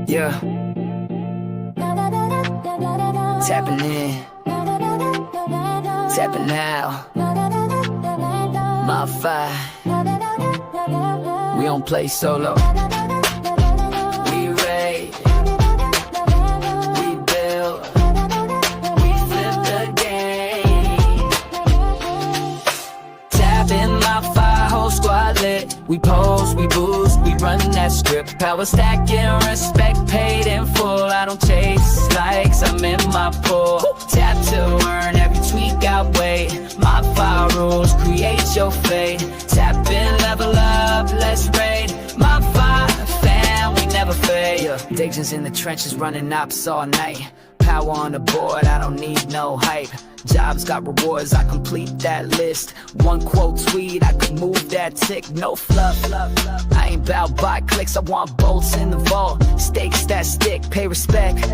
Yeah. Tapping in. Tapping out. MOBFI. We don't play solo. We raid. We build. We flip the game. Tapping MOBFI, whole squad lit. We pose, we boost, we run that script. Power stacking, respect paid in full. I don't chase likes, I'm in my pool. Tap to earn, every tweet got weight. MOBFI rules, create your fate. Tap in, level up, let's raid. MOBFI fam, we never fade. DEXs in the trenches, running ops all night. Power on the board, I don't need no hype. Jobs got rewards, I complete that list. One quote tweet, I could move that tick. No fluff, I ain't bout by clicks, I want bolts in the vault. Stakes that stick, pay respect.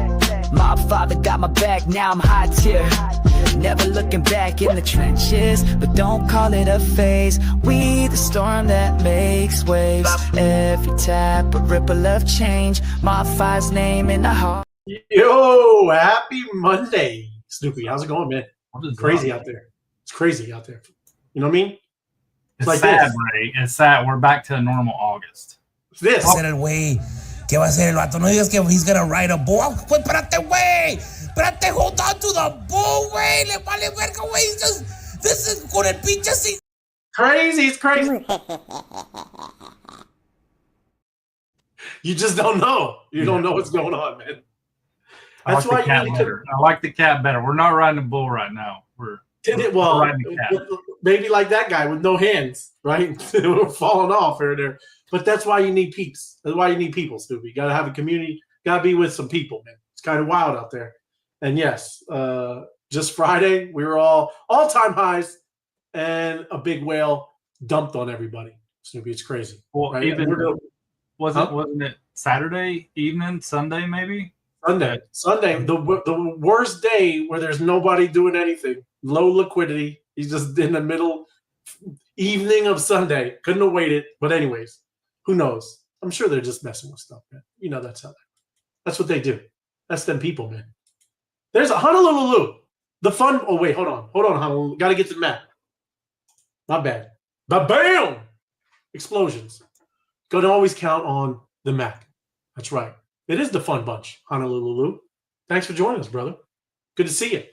My father got my back, now I'm high tier. Never looking back in the trenches, but don't call it a phase. We the storm that makes waves. Every tap a ripple of change. MOBFI's name in the heart. Yo, happy Monday, Snoopy. How's it going, man? It's crazy out there. It's crazy out there. You know what I mean? It's like sad, this. Ray. It's sad. We're back to a normal August. It's this. Va a ser el güey. ¿Qué va a hacer el vato? No digas que he's gonna ride a bull. Güey, espérate, güey. Espérate, hold on to the bull, güey. Le vale verga, güey. This is con el pinche así. Crazy. It's crazy. You just don't know. You don't know what's going on, man. That's why you need to. I like the cat better. We're not riding a bull right now. We're riding the cat. Maybe like that guy with no hands, right? We're falling off here and there. But that's why you need peeps. That's why you need people, Snoopy. You got to have a community. Got to be with some people, man. It's kind of wild out there. And yes, just Friday, we were all-time highs, and a big whale dumped on everybody. Snoopy, it's crazy. Well, right? even wasn't it Saturday evening, Sunday maybe? Sunday, the worst day where there's nobody doing anything, low liquidity. He's just in the middle evening of Sunday. Couldn't have waited. But anyways, who knows? I'm sure they're just messing with stuff, man. You know that's what they do. That's them people, man. There's a Honolulu. The fun. Oh wait, hold on, Honolulu. Got to get to the map. My bad. But bam! Explosions. Gonna always count on the Mac. That's right. It is the fun bunch, Honolulu. Thanks for joining us, brother. Good to see you.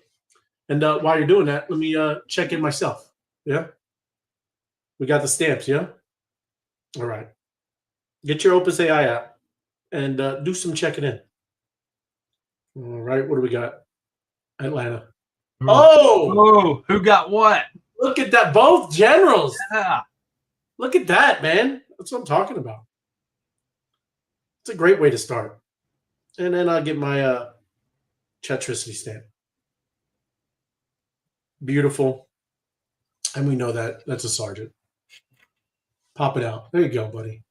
And while you're doing that, let me check in myself. Yeah? We got the stamps, yeah? All right. Get your Opus AI app and do some checking in. All right. What do we got? Atlanta. Oh, who got what? Look at that. Both generals. Yeah. Look at that, man. That's what I'm talking about. It's a great way to start. And then I'll get my Chatricity stamp. Beautiful. And we know that. That's a sergeant. Pop it out. There you go, buddy.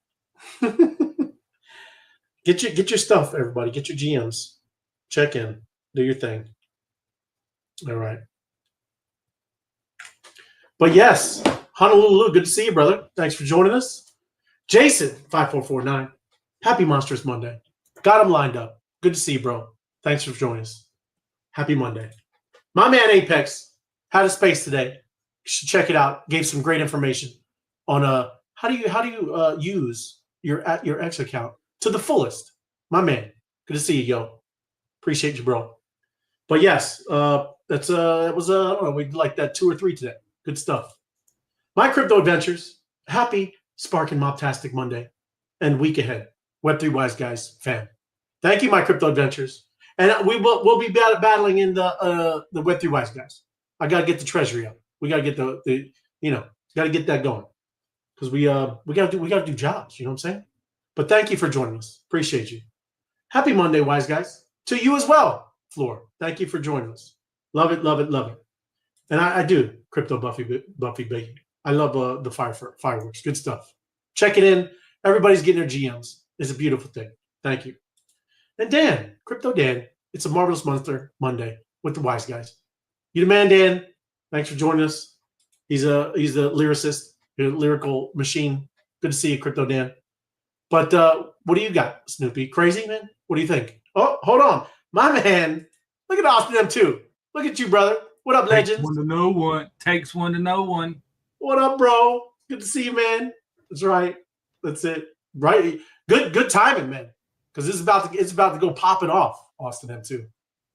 Get your stuff, everybody. Get your GMs. Check in. Do your thing. All right. But yes, Honolulu, good to see you, brother. Thanks for joining us. Jason, 5449. Happy Monstrous Monday. Got him lined up. Good to see you, bro. Thanks for joining us. Happy Monday. My man Apex had a space today. You should check it out. Gave some great information on how do you use your X account to the fullest. My man. Good to see you, yo. Appreciate you, bro. But yes, that was I don't know, we like that 2 or 3 today. Good stuff. My crypto adventures. Happy Sparking Mobtastic Monday and week ahead. Web3 Wise Guys fan. Thank you, my crypto adventures. And we'll be battling in the Web3 Wise Guys. I gotta get the treasury up. We gotta get the gotta get that going. Because we gotta do jobs, you know what I'm saying? But thank you for joining us. Appreciate you. Happy Monday, Wise Guys. To you as well, Floor. Thank you for joining us. Love it, love it, love it. And I do crypto Buffy baby. I love the fireworks. Good stuff. Check it in. Everybody's getting their GMs. It's a beautiful thing. Thank you. And Dan, Crypto Dan, it's a marvelous Monday with the Wise Guys. You the man, Dan. Thanks for joining us. He's a lyricist, a lyrical machine. Good to see you, Crypto Dan. But what do you got, Snoopy? Crazy, man? What do you think? Oh, hold on. My man. Look at Austin M2. Look at you, brother. What up, legends? Takes one to know one. Takes one to know one. What up, bro? Good to see you, man. That's right. That's it. Right. Good timing, man. Because it's about to go popping off, Austin M2.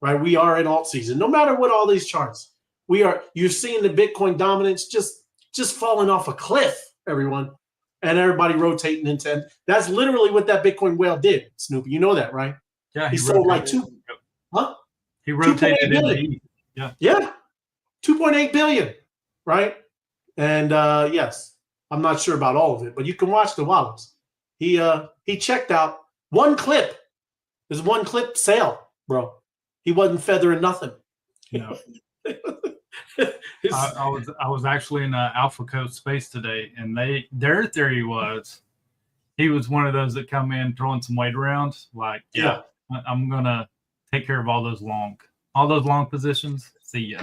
Right? We are in alt season. No matter what all these charts. You're seeing the Bitcoin dominance just falling off a cliff, everyone. And everybody rotating into. That's literally what that Bitcoin whale did, Snoopy. You know that, right? Yeah, he sold like He rotated into Yeah. 2.8 billion, right? And yes, I'm not sure about all of it, but you can watch the wallets. He checked out one clip. There's one clip sale, bro. He wasn't feathering nothing. No. I was actually in Alpha Coast space today, and their theory was he was one of those that come in throwing some weight around. Like, yeah. I'm gonna take care of all those long positions. See ya.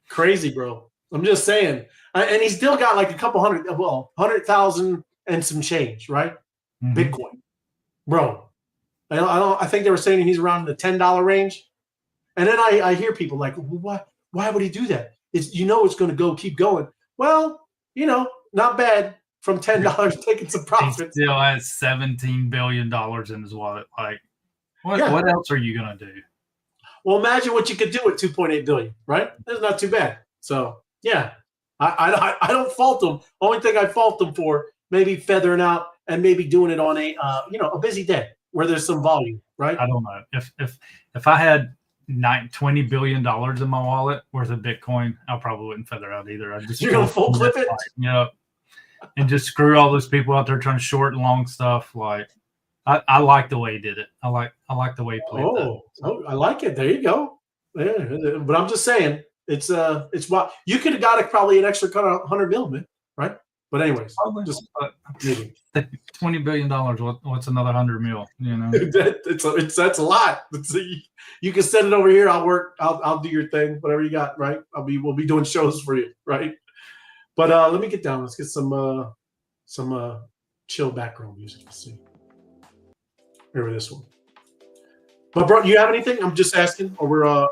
Crazy, bro. I'm just saying. And he's still got like a couple 100,000 and some change, right? Mm-hmm. Bitcoin, bro. I think they were saying he's around the $10 range. And then I hear people like, well, why would he do that? It's going to keep going. Well, not bad from $10 taking some profit. He still has $17 billion in his wallet. Like, what else are you going to do? Well, imagine what you could do with 2.8 billion, right? That's not too bad. So, yeah, I don't fault them. Only thing I fault them for maybe feathering out and maybe doing it on a busy day where there's some volume, right? I don't know. If I had $20 billion in my wallet worth of Bitcoin, I probably wouldn't feather out either. You're gonna full clip it, and just screw all those people out there trying to short and long stuff. Like, I like the way he did it. I like the way he played that. Oh, I like it. There you go. Yeah, but I'm just saying, it's what you could have got probably an extra kind of 100 million, right? But anyways, just $20 billion. What's another 100 mil? That's a lot. You can send it over here. I'll work. I'll do your thing. Whatever you got, right? We'll be doing shows for you, right? But let me get down. Let's get some chill background music. Let's see. Remember this one. But bro, you have anything? I'm just asking. Or we're I'm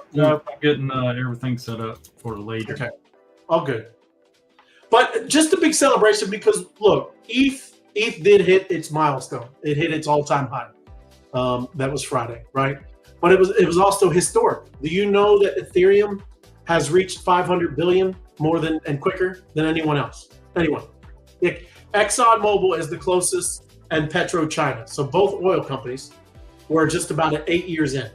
getting everything set up for later. Okay. All good. But just a big celebration because look, ETH did hit its milestone. It hit its all-time high. That was Friday, right? But it was also historic. Do you know that Ethereum has reached 500 billion more than and quicker than anyone else? Anyone? ExxonMobil is the closest, and PetroChina. So both oil companies were just about 8 years in.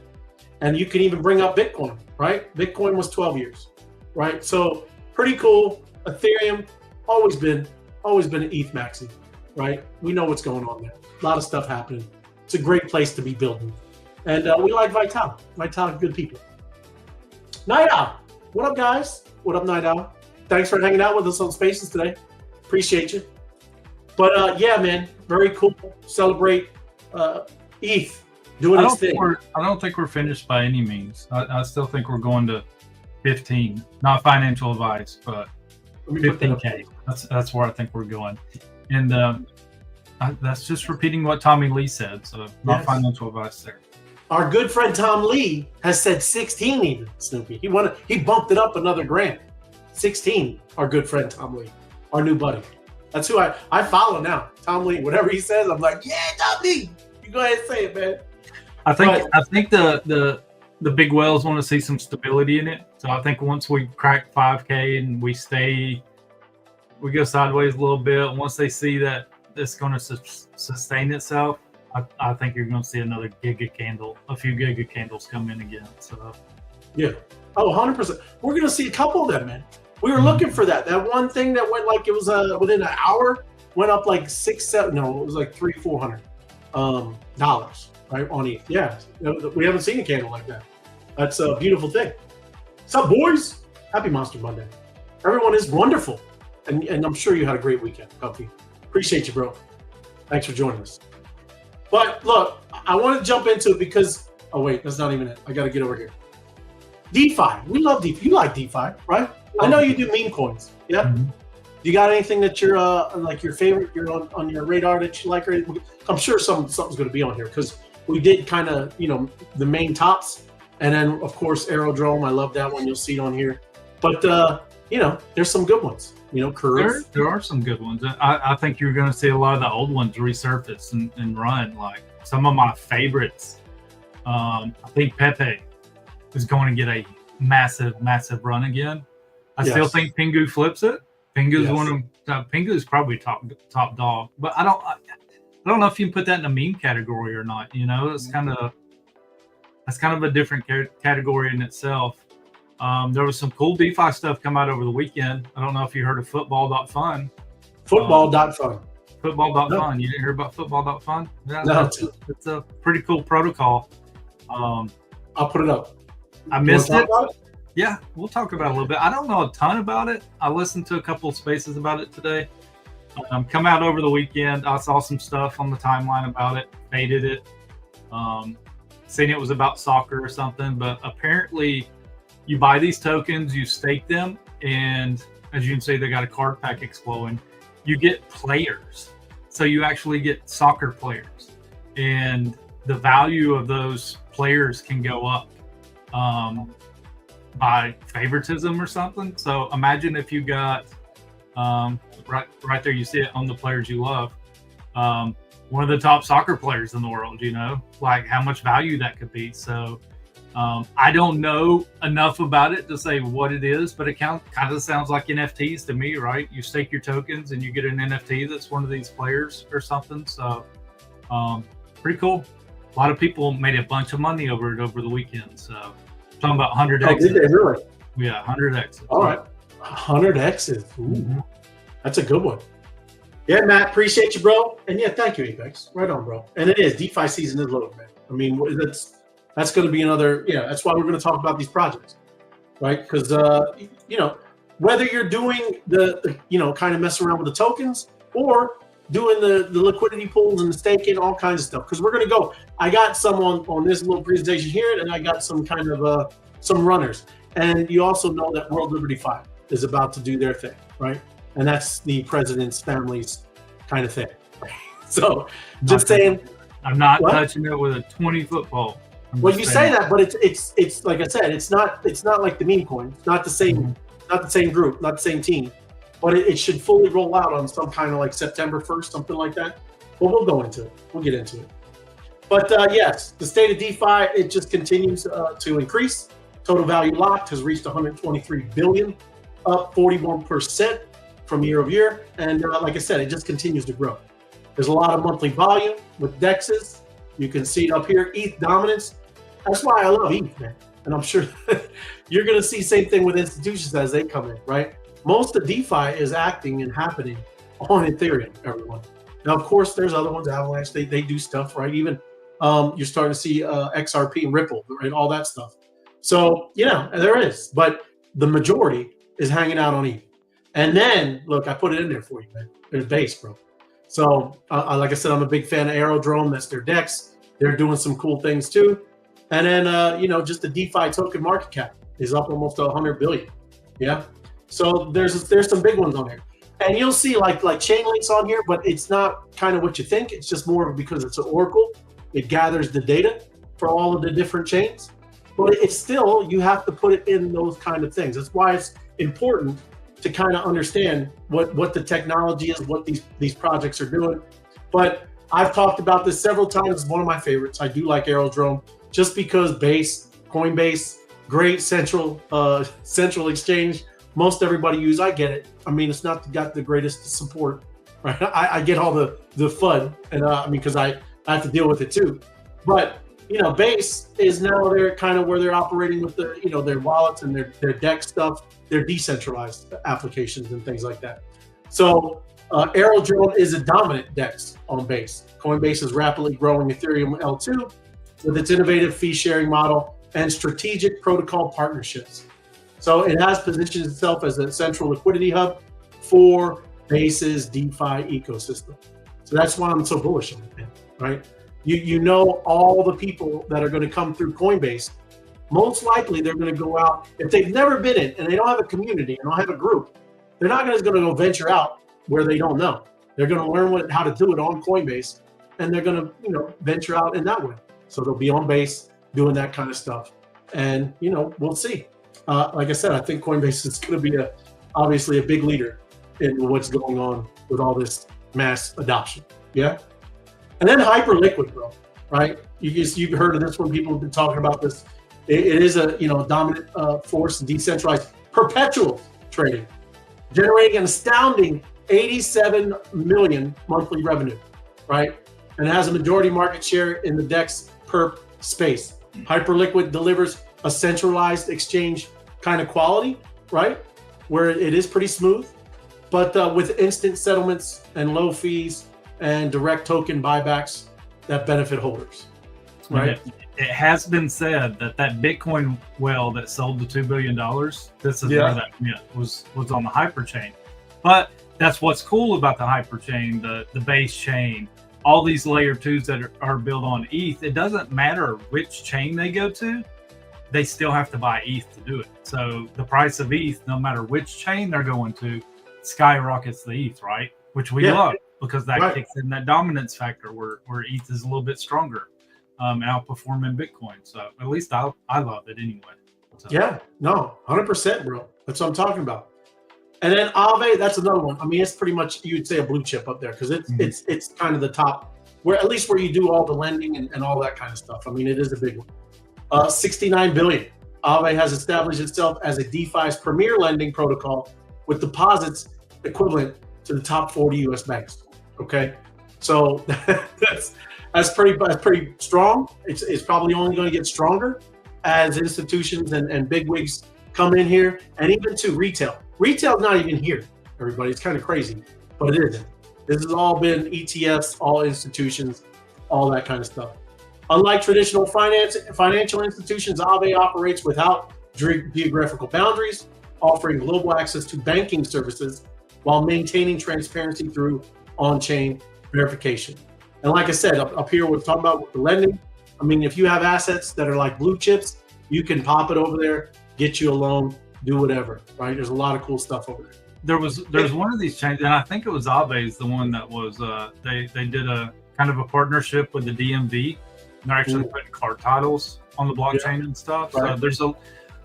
And you can even bring up Bitcoin, right? Bitcoin was 12 years, right? So pretty cool. Ethereum, always been an ETH maxi, right? We know what's going on there. A lot of stuff happening. It's a great place to be building. And we like Vital. Vital, good people. Night Owl. What up, guys? What up, Night Owl? Thanks for hanging out with us on Spaces today. Appreciate you. But yeah, man, very cool. Celebrate ETH doing its thing. I don't think we're finished by any means. I still think we're going to 15. Not financial advice, but 15K. That's where I think we're going. And that's just repeating what Tommy Lee said. So not financial advice there. Our good friend Tom Lee has said 16 even, Snoopy. He bumped it up another grand. 16, our good friend Tom Lee, our new buddy. That's who I follow now. Tom Lee, whatever he says, I'm like, yeah, Tom Lee. You go ahead and say it, man. I think the big whales want to see some stability in it. So I think once we crack 5K and we go sideways a little bit. Once they see that it's going to sustain itself, I think you're going to see another a few giga candles come in again. So yeah, 100%. We're going to see a couple of them, man. We were looking for that one thing that went like it was within an hour, went up like it was like $300-400 right on ETH. Yeah, we haven't seen a candle like that. That's a beautiful thing. What's up, boys? Happy Monster Monday. Everyone is wonderful, and I'm sure you had a great weekend, Comfy. Appreciate you, bro. Thanks for joining us. But look, I want to jump into it because wait, that's not even it. I got to get over here. DeFi. We love DeFi. You like DeFi, right? I know you do meme coins. Yeah. Mm-hmm. you got anything that you're like your favorite, you're on your radar that you like? I'm sure something's going to be on here because we did kind of, the main tops, and then of course Aerodrome. I love that one. You'll see it on here, but there's some good ones. Curve. There are some good ones. I think you're going to see a lot of the old ones resurface and run. Like some of my favorites. I think Pepe is going to get a massive run again. I still think Pingu flips it. Pingu's Pingu's probably top dog, but I don't know if you can put that in a meme category or not. It's kind of a different category in itself. There was some cool DeFi stuff come out over the weekend. I don't know if you heard of football.fun. Football.fun. Football.fun. You didn't hear about football.fun? Yeah, no. It's a pretty cool protocol. I'll put it up. I missed it. Yeah, we'll talk about it a little bit. I don't know a ton about it. I listened to a couple of spaces about it today. Come out over the weekend. I saw some stuff on the timeline about it. Faded it. Saying it was about soccer or something, but apparently you buy these tokens, you stake them, and as you can see, they got a card pack exploding. You get players. So you actually get soccer players. And the value of those players can go up by favoritism or something. So imagine if you got right there, you see it on the players you love. One of the top soccer players in the world, like how much value that could be. So I don't know enough about it to say what it is, but it kind of sounds like NFTs to me, right? You stake your tokens and you get an NFT that's one of these players or something. So pretty cool. A lot of people made a bunch of money over it over the weekend. So talking about 100 X's. Did they really? Yeah, 100 X's. All right. 100 X's. Ooh, that's a good one. Yeah, Matt, appreciate you, bro. And yeah, thank you, Apex. Right on, bro. And it is. DeFi season is loaded, man. I mean, that's going to be another, that's why we're going to talk about these projects, right? Because, whether you're doing the kind of messing around with the tokens or doing the liquidity pools and the staking, all kinds of stuff. Because we're going to go, I got some on this little presentation here, and I got some kind of some runners. And you also know that World Liberty 5 is about to do their thing, right? And that's the president's family's kind of thing. So just saying. I'm not touching it with a 20-foot pole. Well, you say that, but it's like I said, it's not like the meme coin. It's not the same, not the same group, not the same team. But it should fully roll out on some kind of like September 1st, something like that. But we'll go into it. We'll get into it. But yes, the state of DeFi, it just continues to increase. Total value locked has reached 123 billion, up 41% from year over year. And like I said, it just continues to grow. There's a lot of monthly volume with DEXs. You can see it up here, ETH dominance. That's why I love ETH, man. And I'm sure you're going to see same thing with institutions as they come in, right? Most of DeFi is acting and happening on Ethereum, everyone. Now, of course, there's other ones, Avalanche, they do stuff, right? Even you're starting to see XRP and Ripple, right? All that stuff. So, there is. But the majority is hanging out on ETH. And then, look, I put it in there for you, man. There's Base, bro. So, like I said, I'm a big fan of Aerodrome. That's their DEX. They're doing some cool things, too. And then, just the DeFi token market cap is up almost to 100 billion. Yeah. So there's some big ones on here. And you'll see like Chainlink's on here, but it's not kind of what you think. It's just more because it's an oracle. It gathers the data for all of the different chains. But it's still, you have to put it in those kind of things. That's why it's important to kind of understand what the technology is, what these projects are doing. But I've talked about this several times. It's one of my favorites. I do like Aerodrome just because Base, Coinbase, great central exchange. Most everybody use. I get it. I mean, it's not got the greatest support, right? I get all the FUD, and because I have to deal with it too. But Base is now they're kind of where they're operating with the their wallets and their DEX stuff, their decentralized applications and things like that. So Aerodrome is a dominant DEX on Base. Coinbase is rapidly growing Ethereum L2 with its innovative fee sharing model and strategic protocol partnerships. So it has positioned itself as a central liquidity hub for Base's DeFi ecosystem. So that's why I'm so bullish on it, man, right? You know all the people that are going to come through Coinbase, most likely they're going to go out, if they've never been in and they don't have a community and don't have a group, they're not just going to go venture out where they don't know. They're going to learn how to do it on Coinbase, and they're going to, venture out in that way. So they'll be on base doing that kind of stuff. And, we'll see. Like I said, I think Coinbase is going to be obviously a big leader in what's going on with all this mass adoption. Yeah. And then Hyperliquid, bro, right? You've heard of this one. People have been talking about this. It is a, dominant force in decentralized perpetual trading, generating an astounding 87 million monthly revenue, right? And it has a majority market share in the DEX perp space. Hyperliquid delivers a centralized exchange kind of quality, right? Where it is pretty smooth, but with instant settlements and low fees and direct token buybacks that benefit holders, right? It has been said that Bitcoin whale that sold the $2 billion, this is where that was on the hyperchain. But that's what's cool about the hyperchain, the base chain, all these layer twos that are built on ETH. It doesn't matter which chain they go to, they still have to buy ETH to do it. So the price of ETH, no matter which chain they're going to, skyrockets the ETH, right? Which we love, because that kicks in that dominance factor where ETH is a little bit stronger, outperforming Bitcoin. So at least I love it anyway. So. Yeah, no, 100%, bro. That's what I'm talking about. And then Aave, that's another one. I mean, it's pretty much, you'd say, a blue chip up there, because it's kind of the top, where at least where you do all the lending and all that kind of stuff. I mean, it is a big one. 69 billion. Aave has established itself as a DeFi's premier lending protocol with deposits equivalent to the top 40 U.S. banks. Okay, so that's pretty strong. It's probably only going to get stronger as institutions and bigwigs come in here, and even to retail. Retail's not even here, everybody. It's kind of crazy, but it isn't. This has all been ETFs, all institutions, all that kind of stuff. Unlike traditional financial institutions, Aave operates without geographical boundaries, offering global access to banking services while maintaining transparency through on-chain verification. And like I said, up here, we're talking about the lending. I mean, if you have assets that are like blue chips, you can pop it over there, get you a loan, do whatever, right? There's a lot of cool stuff over there. There's one of these chains, and I think it was Aave's the one that was they did a kind of a partnership with the DMV, and they're actually putting car titles on the blockchain and stuff. Right. So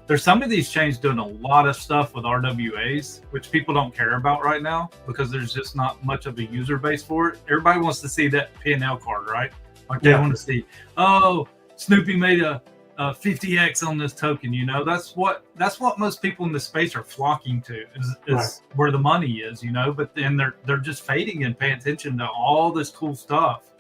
there's some of these chains doing a lot of stuff with RWAs, which people don't care about right now because there's just not much of a user base for it. Everybody wants to see that P&L card, right? Like they want to see, oh, Snoopy made a 50x on this token. That's what most people in this space are flocking to is where the money is, but then they're just fading and paying attention to all this cool stuff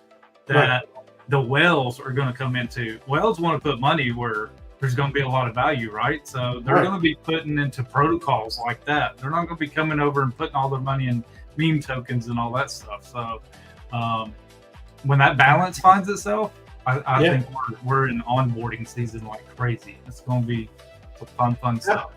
that the whales are going to come into. Whales want to put money where there's going to be a lot of value, right? So they're going to be putting into protocols like that. They're not going to be coming over and putting all their money in meme tokens and all that stuff. So when that balance finds itself, I think we're in onboarding season like crazy. It's going to be fun stuff.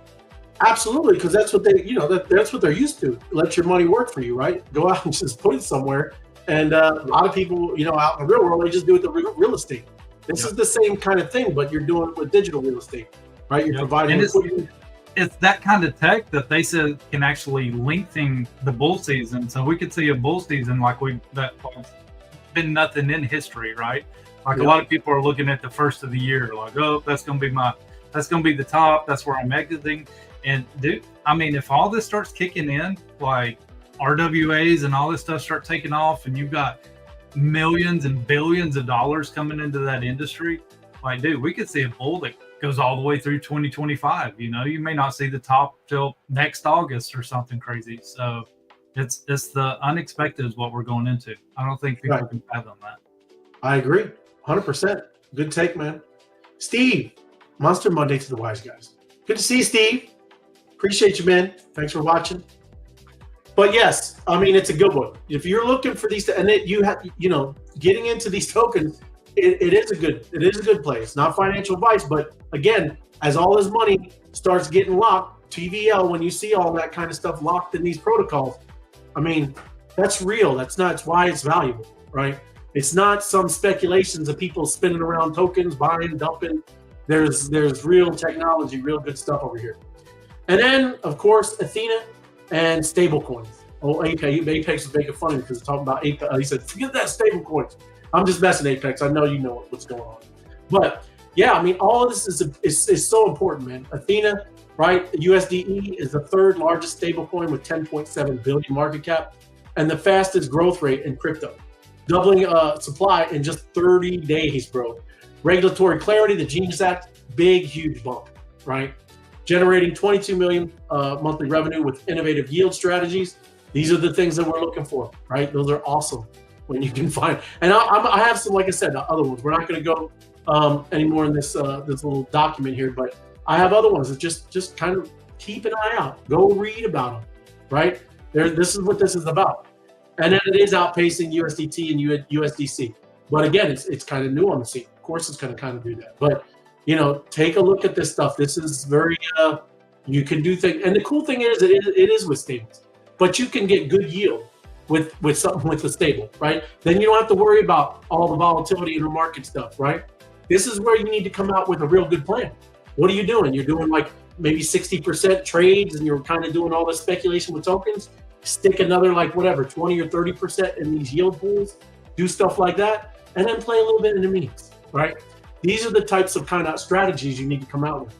Absolutely, because that's what they, that's what they're used to. Let your money work for you, right? Go out and just put it somewhere. And a lot of people, out in the real world, they just do it with real estate. This is the same kind of thing, but you're doing it with digital real estate, right? You're providing liquidity. It's that kind of tech that they said can actually lengthen the bull season. So we could see a bull season like that's been nothing in history, right? Like a lot of people are looking at the first of the year, like, oh, that's going to be the top. That's where I'm exiting. And dude, I mean, if all this starts kicking in, like RWAs and all this stuff start taking off, and you've got millions and billions of dollars coming into that industry, like, dude, we could see a bull that goes all the way through 2025. You may not see the top till next August or something crazy. So it's the unexpected is what we're going into. I don't think people can fathom that. I agree. 100%. Good take, man. Steve, Monster Monday to the Wise Guys. Good to see you, Steve. Appreciate you, man. Thanks for watching. But yes, I mean, it's a good one. If you're looking for these, and you have, getting into these tokens, it is a good play. It's not financial advice, but again, as all this money starts getting locked, TVL, when you see all that kind of stuff locked in these protocols, I mean, that's real. That's why it's valuable, right? It's not some speculations of people spinning around tokens, buying, dumping. There's real technology, real good stuff over here. And then, of course, Athena, and stablecoins. Oh, Apex was making fun of me because he's talking about Apex. He said, forget that stablecoins. I'm just messing, Apex. I know you know what's going on. But yeah, I mean, all of this is so important, man. Athena, right? USDE is the third largest stablecoin with 10.7 billion market cap and the fastest growth rate in crypto, doubling supply in just 30 days, bro. Regulatory clarity, the Genius Act, big, huge bump, right? Generating 22 million monthly revenue with innovative yield strategies. These are the things that we're looking for, right? Those are awesome when you can find. And I have some, like I said, other ones. We're not going to go anymore in this this little document here, but I have other ones that just kind of keep an eye out. Go read about them, right? This is what this is about. And then it is outpacing USDT and USDC. But again, it's kind of new on the scene. Of course, it's going to kind of do that. But you know, take a look at this stuff. This is very, you can do things. And the cool thing is, it is with stables, but you can get good yield with something with a stable, right? Then you don't have to worry about all the volatility in the market stuff, right? This is where you need to come out with a real good plan. What are you doing? You're doing like maybe 60% trades and you're kind of doing all this speculation with tokens. Stick another like whatever, 20 or 30% in these yield pools, do stuff like that, and then play a little bit in the minis, right? These are the types of kind of strategies you need to come out with.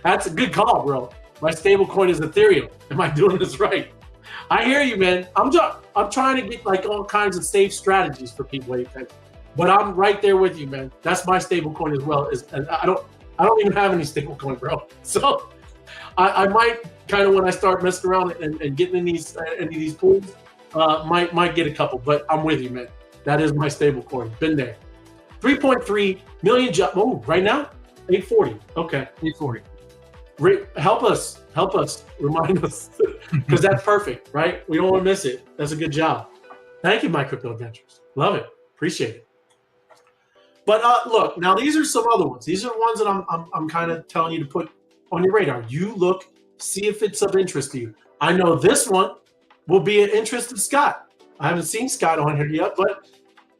That's a good call, bro. My stable coin is Ethereum. Am I doing this right? I hear you, man. I'm trying to get like all kinds of safe strategies for people, but I'm right there with you, man. That's my stable coin as well. And I don't even have any stable coin, bro. So I might kind of, when I start messing around and getting in these any of these pools, might get a couple. But I'm with you, man. That is my stable coin. Been there. 3.3 million jobs. Oh, right now, 840. Okay, 840. Help us, remind us, because that's perfect, right? We don't want to miss it. That's a good job. Thank you, My Crypto Adventures. Love it. Appreciate it. But look, now these are some other ones. These are ones that I'm kind of telling you to put on your radar. You look, see if it's of interest to you. I know this one will be an interest of Scott. I haven't seen Scott on here yet, but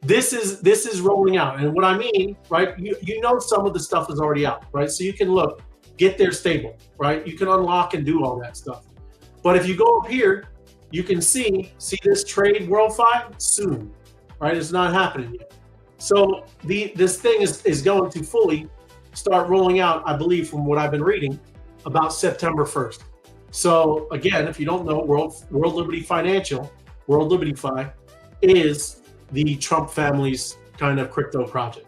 this is rolling out. And what I mean, right? You know some of the stuff is already out, right? So you can look, get there stable, right? You can unlock and do all that stuff. But if you go up here, you can see this trade WorldFi soon, right? It's not happening yet. So this thing is going to fully start rolling out, I believe, from what I've been reading, about September 1st. So again, if you don't know, World Liberty Financial, World Liberty Fi, is the Trump family's kind of crypto project.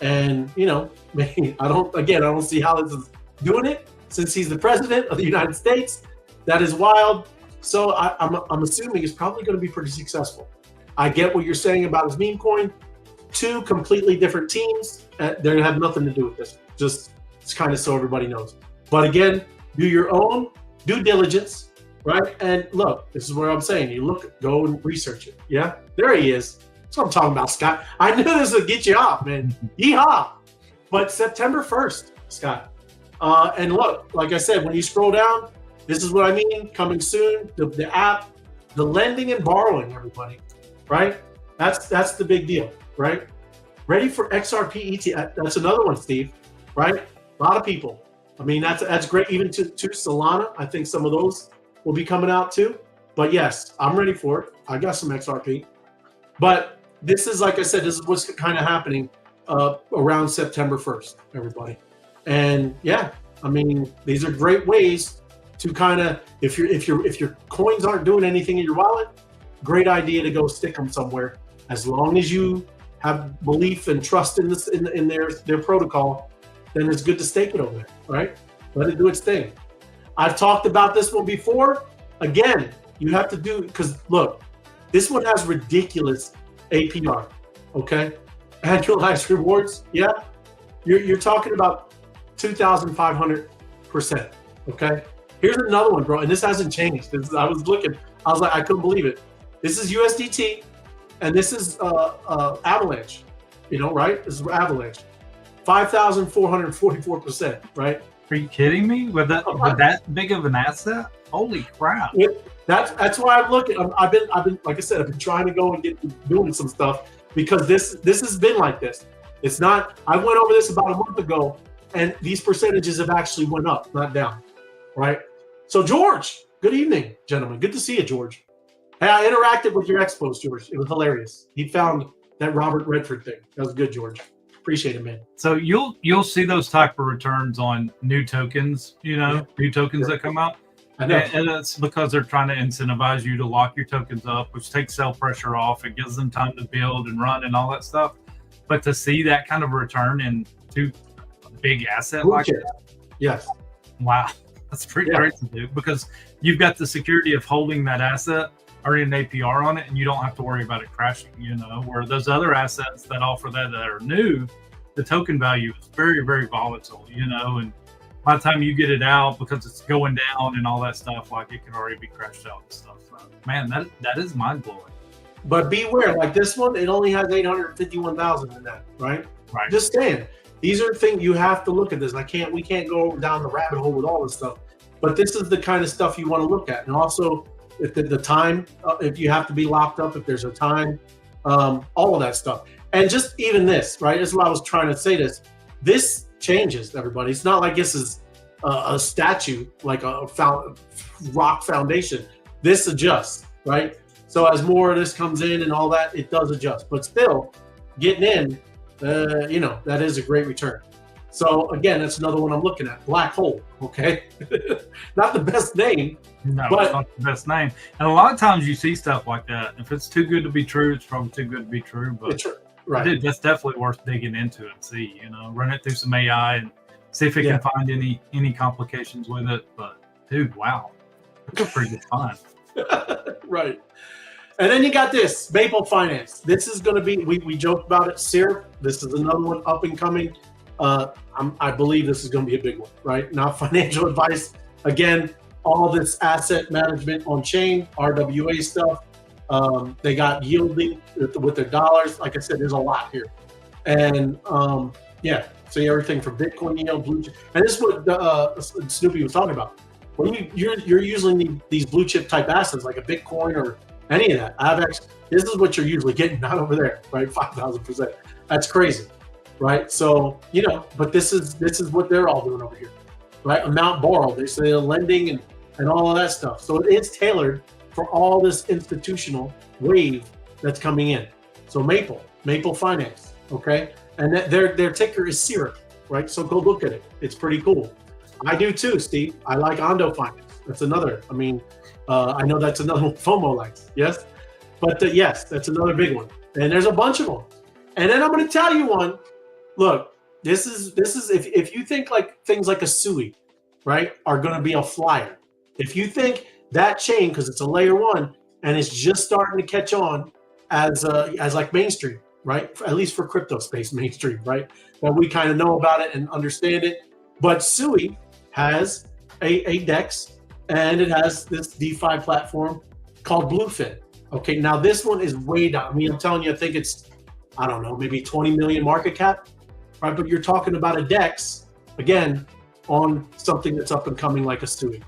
And you know, I don't see how this is doing it since he's the president of the United States. That is wild. So I'm assuming it's probably going to be pretty successful. I get what you're saying about his meme coin. Two completely different teams. They have nothing to do with this. Just it's kind of so everybody knows. But again, do your own due diligence, right? And look, this is what I'm saying. You look, go and research it. Yeah, there he is. That's what I'm talking about, Scott. I knew this would get you off, man. Yeehaw! But September 1st, Scott. And look, like I said, when you scroll down, this is what I mean. Coming soon. The app, the lending and borrowing, everybody, right? That's the big deal, right? Ready for XRP ETF. That's another one, Steve, right? A lot of people. I mean, that's great. Even to Solana, I think some of those will be coming out too. But yes, I'm ready for it. I got some XRP. But this is, like I said, this is what's kind of happening around September 1st, everybody. And yeah, I mean, these are great ways to kind of, if your coins aren't doing anything in your wallet, great idea to go stick them somewhere. As long as you have belief and trust in this in their protocol, then it's good to stake it over there, right? Let it do its thing. I've talked about this one before. Again, you have to do, because look, this one has ridiculous APR, okay? Annualized rewards, yeah? You're talking about 2,500%, okay? Here's another one, bro, and this hasn't changed. I was looking, I was like, I couldn't believe it. This is USDT, and this is Avalanche, you know, right? This is Avalanche. 5,444%, right? Are you kidding me? With that big of an asset? Holy crap! That's why I'm looking. I've been like I said, I've been trying to go and get doing some stuff because this has been like this. It's not. I went over this about a month ago, and these percentages have actually went up, not down, right? So George, good evening, gentlemen. Good to see you, George. Hey, I interacted with your ex post, George. It was hilarious. He found that Robert Redford thing. That was good, George. Appreciate it, man. So you'll see those type of returns on new tokens, new tokens that come out. I know. And it's because they're trying to incentivize you to lock your tokens up, which takes sell pressure off. It gives them time to build and run and all that stuff. But to see that kind of return in two big asset like that, yes, wow, that's pretty great to do, because you've got the security of holding that asset, earning an APR on it, and you don't have to worry about it crashing. Where those other assets that offer that are new, the token value is very, very volatile. And by the time you get it out, because it's going down and all that stuff, like it can already be crashed out and stuff. So, man, that is mind blowing. But beware, like this one, it only has 851,000 in that, right? Right. Just saying, these are things you have to look at. This, we can't go down the rabbit hole with all this stuff, but this is the kind of stuff you want to look at. And also, if the time, if you have to be locked up, if there's a time, all of that stuff. And just even this, right? This is what I was trying to say. This changes, everybody. It's not like this is a statue, like a rock foundation. This adjusts, right? So as more of this comes in and all that, it does adjust. But still, getting in, that is a great return. So again, that's another one I'm looking at. Black hole, okay? Not the best name. No, but it's not the best name. And a lot of times you see stuff like that. If it's too good to be true, it's probably too good to be true. But right. Dude, that's definitely worth digging into and see. Run it through some AI and see if it can find any complications with it. But dude, wow, it's a pretty good find. Right. And then you got this Maple Finance. This is going to be, we joked about it, Syrup. This is another one up and coming. I believe this is going to be a big one, right? Not financial advice. Again, all this asset management on chain, RWA stuff. They got yielding with their dollars. Like I said, there's a lot here. And so everything from Bitcoin yield, blue chip. And this is what Snoopy was talking about. When you're using these blue chip type assets like a Bitcoin or any of that, this is what you're usually getting, not over there, right? 5,000%. That's crazy, right? So, but this is what they're all doing over here, right? Amount borrowed, they say lending and all of that stuff. So it is tailored for all this institutional wave that's coming in. So Maple Finance, okay? And their ticker is Syrup, right? So go look at it. It's pretty cool. I do too, Steve. I like Ondo Finance. That's another. I know that's another one FOMO likes. Yes, but yes, that's another big one. And there's a bunch of them. And then I'm going to tell you one. Look, this is if you think like things like a SUI, right, are going to be a flyer. If you think that chain, because it's a layer one and it's just starting to catch on as like mainstream, right? At least for crypto space mainstream, right? That we kind of know about it and understand it. But SUI has a DEX. And it has this DeFi platform called Bluefin. Okay, now this one is way down. I'm telling you, I think it's, I don't know, maybe 20 million market cap, right? But you're talking about a DEX, again, on something that's up and coming like a SUI.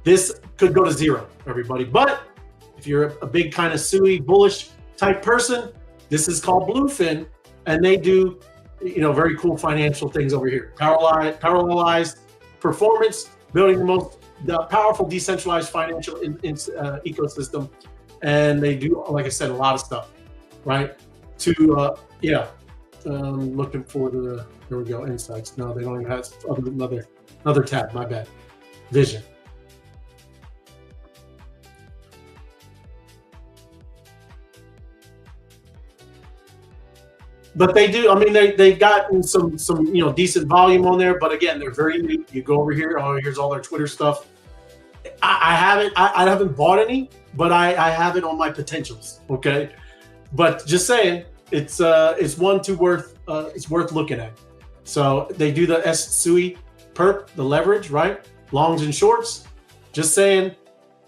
This could go to zero, everybody. But if you're a big kind of SUI bullish type person, this is called Bluefin, and they do, very cool financial things over here. Parallelized performance, building the powerful decentralized financial ecosystem, and they do, like I said, a lot of stuff, right? Looking for there we go, insights. No, they don't even have another tab. My bad. Vision. But they do. They've gotten some decent volume on there. But again, they're very new. You go over here. Oh, here's all their Twitter stuff. I haven't bought any, but I have it on my potentials. Okay, but just saying, it's worth looking at. So they do the SUI perp, the leverage, right? Longs and shorts. Just saying,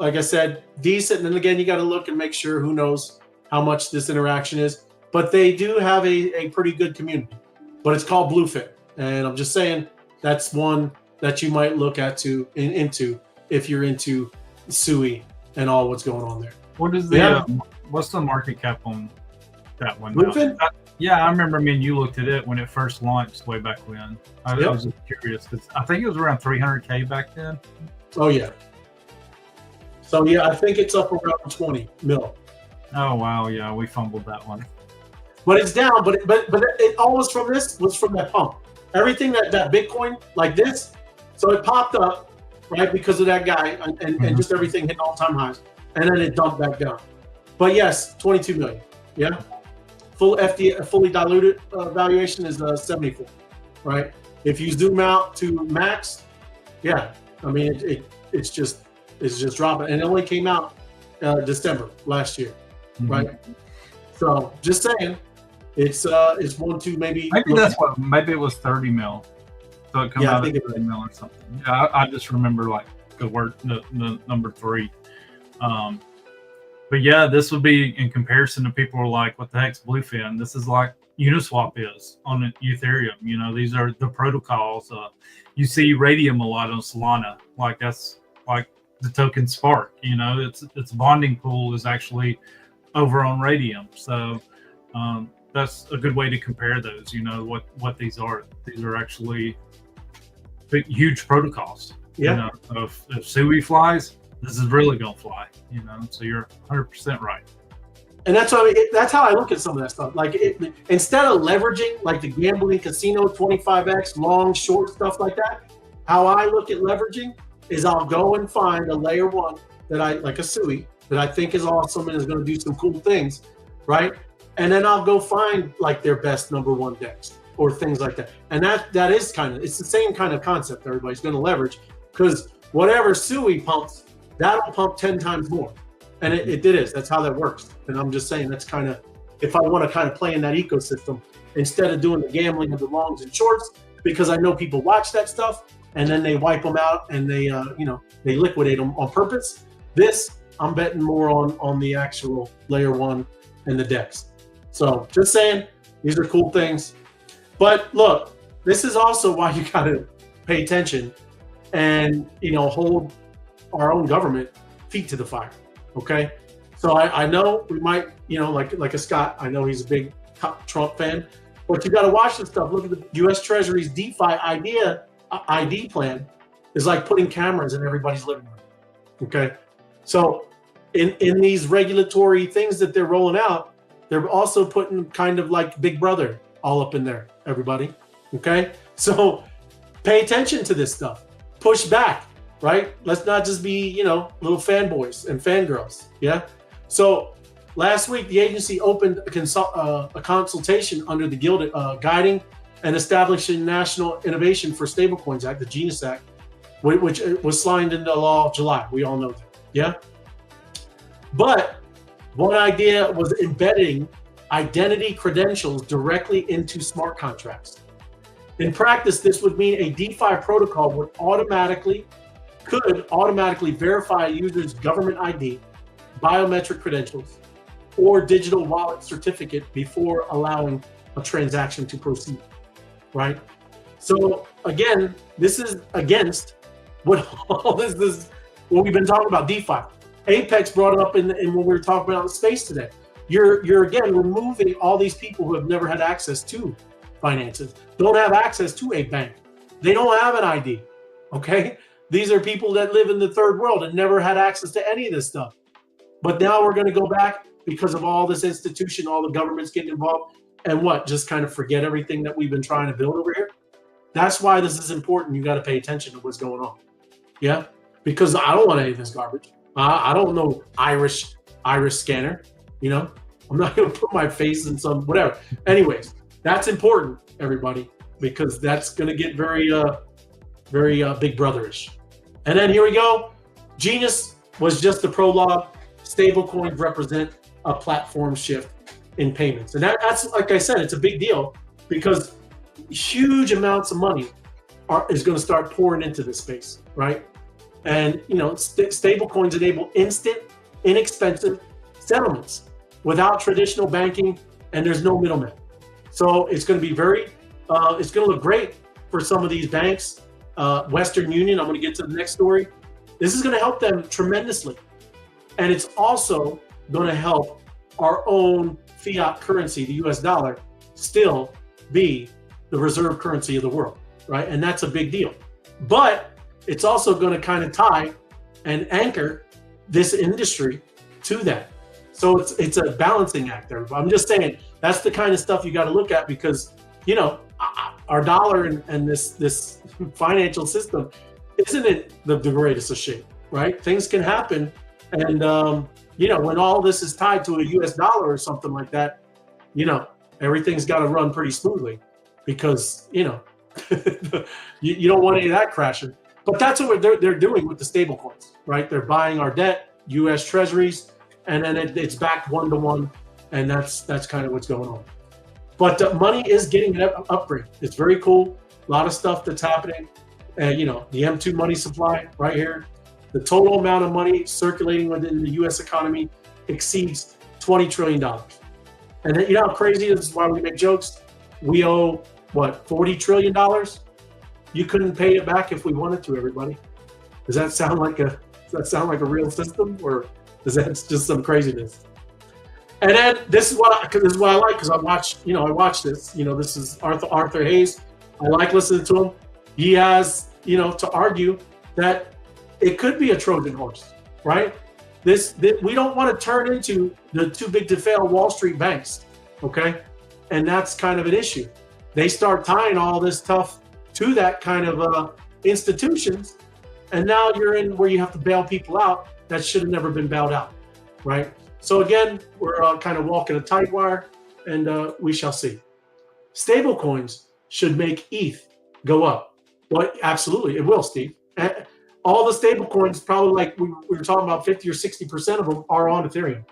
like I said, decent. And then again, you got to look and make sure. Who knows how much this interaction is? But they do have a pretty good community. But it's called Bluefin, and I'm just saying that's one that you might look into if you're into SUI and all what's going on there. What is what's the market cap on that one? Bluefin? Yeah, I remember. You looked at it when it first launched way back when. I was just curious because I think it was around 300K back then. Oh yeah, So yeah, I think it's up around 20 mil. Oh wow, yeah, we fumbled that one. But it's down. But it all was from that pump. Everything that Bitcoin like this. So it popped up, right, because of that guy, and just everything hit all-time highs, and then it dumped back down. But yes, 22 million. Yeah, fully diluted valuation is 74, right? If you zoom out to max, yeah, I mean it's just dropping, and it only came out December last year, right? So just saying, it's 1, 2, maybe maybe it was 30 mil. So it come out at 30 mil or something. Yeah, I just remember like the number 3. But yeah, this would be in comparison to people who are like, what the heck's Bluefin? This is like Uniswap is on Ethereum. You know, these are the protocols. You see Radium a lot on Solana. Like that's like the token Spark. You know, its bonding pool is actually over on Radium. So that's a good way to compare those. You know what these are. These are actually huge protocols. Yeah. You know, if Sui flies, this is really gonna fly. You know, so you're 100% right. And that's how I look at some of that stuff. Like instead of leveraging like the gambling casino 25x long short stuff like that, how I look at leveraging is I'll go and find a layer 1 that I like, a Sui that I think is awesome and is going to do some cool things, right? And then I'll go find like their best number 1 DEX or things like that. And that is it's the same kind of concept everybody's going to leverage, because whatever Sui pumps, that'll pump 10 times more. And it is. That's how that works. And I'm just saying that's kind of, if I want to kind of play in that ecosystem, instead of doing the gambling of the longs and shorts, because I know people watch that stuff and then they wipe them out and they liquidate them on purpose. This, I'm betting more on the actual layer 1 and the DEX. So just saying, these are cool things. But look, this is also why you got to pay attention and, hold our own government feet to the fire. Okay, so I know we might, like a Scott, I know he's a big Trump fan, but you got to watch this stuff. Look at the U.S. Treasury's DeFi ID plan is like putting cameras in everybody's living room. Okay, so in these regulatory things that they're rolling out, they're also putting kind of like Big Brother all up in there, everybody. Okay, so pay attention to this stuff. Push back. Right? Let's not just be, little fanboys and fangirls. Yeah. So last week, the agency opened a consultation under the Guild Guiding and Establishing National Innovation for Stablecoins Act, the GENIUS Act, which was signed into law July. We all know that. Yeah. But one idea was embedding identity credentials directly into smart contracts. In practice, this would mean a DeFi protocol could automatically verify a user's government ID, biometric credentials, or digital wallet certificate before allowing a transaction to proceed, right? So again, this is against what all this is, what we've been talking about, DeFi. Apex brought it up in when we were talking about the space today. You're again removing all these people who have never had access to finances, don't have access to a bank. They don't have an ID, okay? These are people that live in the third world and never had access to any of this stuff. But now we're going to go back because of all this institution, all the governments getting involved, and just kind of forget everything that we've been trying to build over here. That's why this is important. You got to pay attention to what's going on. Yeah, because I don't want any of this garbage. I don't know iris scanner. I'm not going to put my face in some whatever. Anyways, that's important, everybody, because that's going to get very big brotherish. And then here we go. Genius was just the prologue. Stablecoins represent a platform shift in payments. And that's, like I said, it's a big deal because huge amounts of money is going to start pouring into this space, right? And, stablecoins enable instant, inexpensive settlements without traditional banking, and there's no middleman. So it's going to be it's going to look great for some of these banks. Western Union, I'm going to get to the next story. This is going to help them tremendously. And it's also going to help our own fiat currency, the US dollar, still be the reserve currency of the world, right? And that's a big deal. But it's also going to kind of tie and anchor this industry to that. So it's a balancing act there. I'm just saying that's the kind of stuff you got to look at, because you know our dollar and this financial system isn't it the greatest of shape, right? Things can happen, and you know, when all this is tied to a US dollar or something like that, you know, everything's got to run pretty smoothly, because you know you don't want any of that crashing. But that's what they're doing with the stable coins, right? They're buying our debt, US treasuries, and then it's backed 1-to-1, and that's kind of what's going on. But money is getting an upgrade. It's very cool. A lot of stuff that's happening. You know, the M2 money supply right here. The total amount of money circulating within the U.S. economy exceeds $20 trillion. And then, you know how crazy it is? Why we make jokes? We owe, what, $40 trillion? You couldn't pay it back if we wanted to, everybody. Does that sound like a real system, or is that just some craziness? And then this is what I like, because I watch this. You know, this is Arthur Hayes. I like listening to him. He has, you know, to argue that it could be a Trojan horse, right? This we don't want to turn into the too big to fail Wall Street banks, okay? And that's kind of an issue. They start tying all this stuff to that kind of institutions, and now you're in where you have to bail people out that should have never been bailed out, right? So again, we're kind of walking a tight wire, and we shall see. Stable coins should make ETH go up. Well, absolutely, it will, Steve. All the stable coins, probably like we were talking about, 50 or 60% of them are on Ethereum,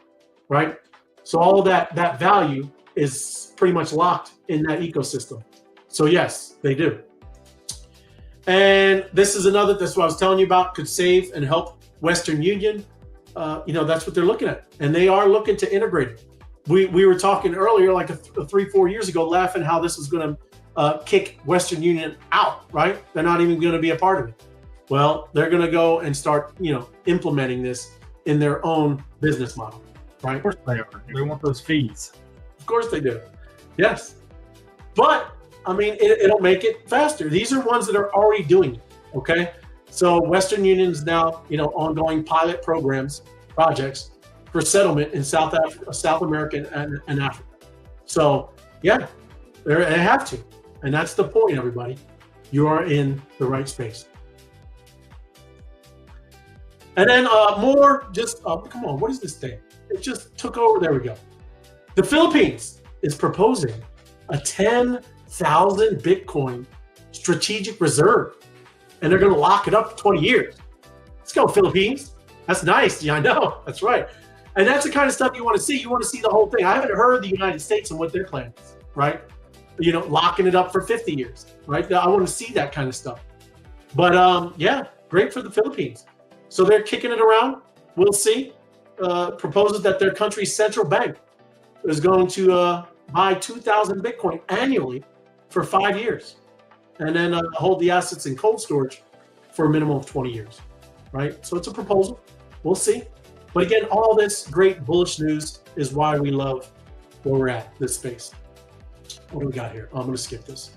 right? So all that value is pretty much locked in that ecosystem. So yes, they do. And this is another, that's what I was telling you about, could save and help Western Union. You know, that's what they're looking at. And they are looking to integrate it. We were talking earlier, like 3-4 years ago, laughing how this was going to kick Western Union out, right? They're not even going to be a part of it. Well, they're going to go and start, you know, implementing this in their own business model, right? Of course they are. They want those fees. Of course they do. Yes. But, I mean, it'll make it faster. These are ones that are already doing it, okay? So Western Union's now, you know, ongoing pilot projects for settlement in South America and Africa. So, yeah, they have to. And that's the point, everybody. You are in the right space. And then more just, come on, what is this thing? It just took over. There we go. The Philippines is proposing a 10,000 Bitcoin strategic reserve, and they're going to lock it up for 20 years. Let's go, Philippines. That's nice. Yeah, I know. That's right. And that's the kind of stuff you want to see. You want to see the whole thing. I haven't heard the United States and what their plan is, right? You know, locking it up for 50 years, right? I want to see that kind of stuff. But yeah, great for the Philippines. So they're kicking it around. We'll see. Proposes that their country's central bank is going to buy 2,000 Bitcoin annually for 5 years, and then hold the assets in cold storage for a minimum of 20 years, right? So it's a proposal. We'll see. But again, all this great bullish news is why we love where we're at, this space. What do we got here? I'm going to skip this.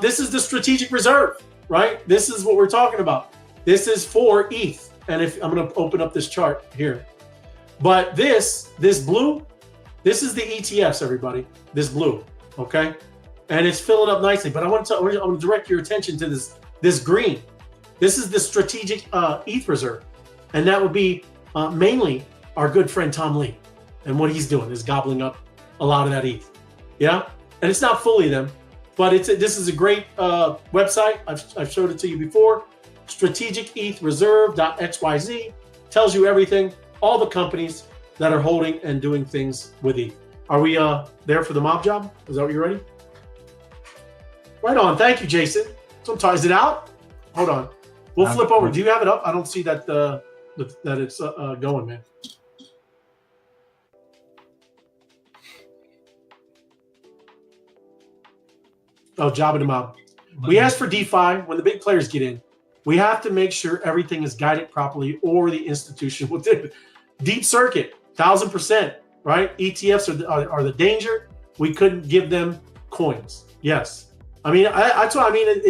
This is the strategic reserve, right? This is what we're talking about. This is for ETH. And if I'm going to open up this chart here. But this blue, this is the ETFs, everybody. This blue, okay? And it's filling up nicely. But I want to direct your attention to this green. This is the strategic ETH reserve. And that would be mainly our good friend Tom Lee. And what he's doing is gobbling up a lot of that ETH. Yeah? And it's not fully them, but this is a great website. I've showed it to you before. strategicethreserve.xyz tells you everything, all the companies that are holding and doing things with ETH. Are we there for the mob job? Is that what you're ready? Right on. Thank you, Jason. Sometimes, is it out? Hold on. We'll flip over. Do you have it up? I don't see that that it's going, man. Oh, job of the mob. We asked for DeFi. When the big players get in, we have to make sure everything is guided properly, or the institution will do. Deep circuit, 1,000%, right? ETFs are the danger. We couldn't give them coins. Yes. I mean, that's what I mean.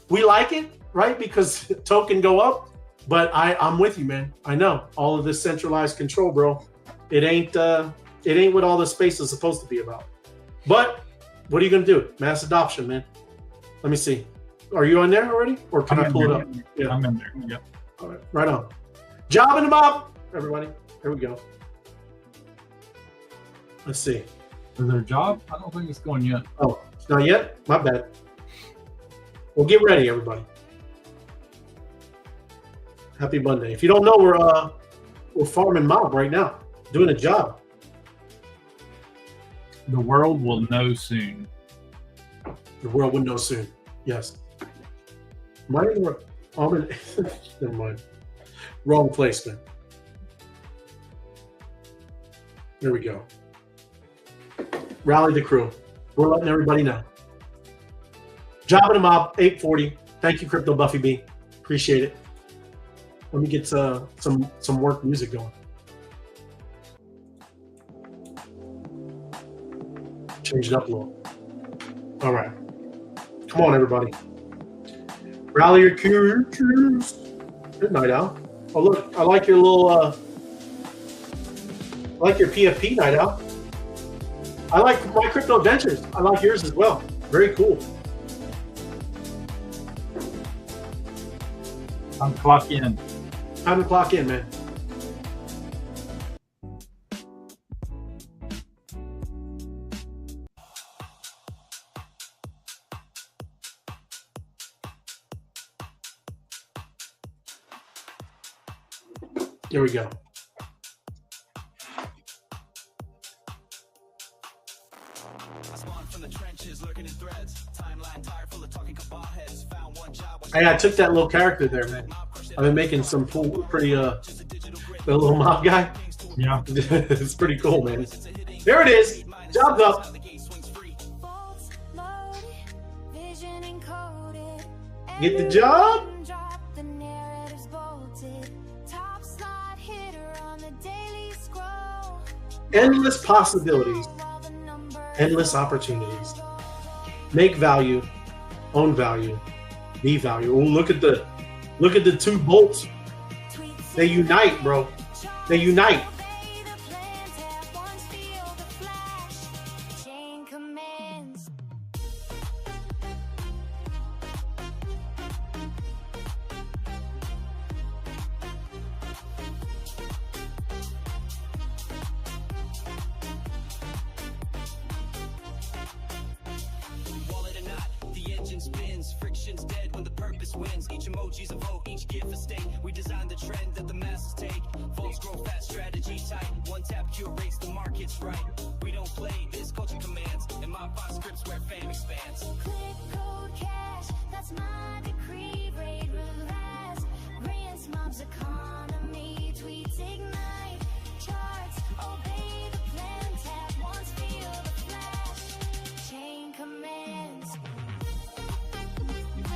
We like it, right? Because token go up, But I'm with you, man. I know all of this centralized control, bro. It ain't what all this space is supposed to be about. But what are you gonna do? Mass adoption, man. Let me see. Are you on there already, or can I pull it up? Yeah, I'm in there. Yep. All right, right on. Job in the mob, everybody. Here we go. Let's see. Is there a job? I don't think it's going yet. Oh, it's not yet? My bad. Well, get ready, everybody. Happy Monday. If you don't know, we're farming mob right now, doing a job. The world will know soon. The world will know soon. Yes. Never mind. Wrong placement. There we go. Rally the crew. We're letting everybody know. Job in the mob, 840. Thank you, Crypto Buffy B. Appreciate it. Let me get some work music going. Change it up a little. All right. Come on, everybody. Rally your crews. Good night, Al. Oh, look, I like your little, I like your PFP, Night Owl. I like my crypto adventures. I like yours as well. Very cool. I'm clock in. Time to clock in, man. Here we go. Hey, I took that little character there, man. I've been making some pretty the little mob guy. Yeah. It's pretty cool, man. There it is. Job's up. Get the job. Endless possibilities, endless opportunities. Make value, own value, be value. Oh, look at the two bolts. They unite, bro. They unite.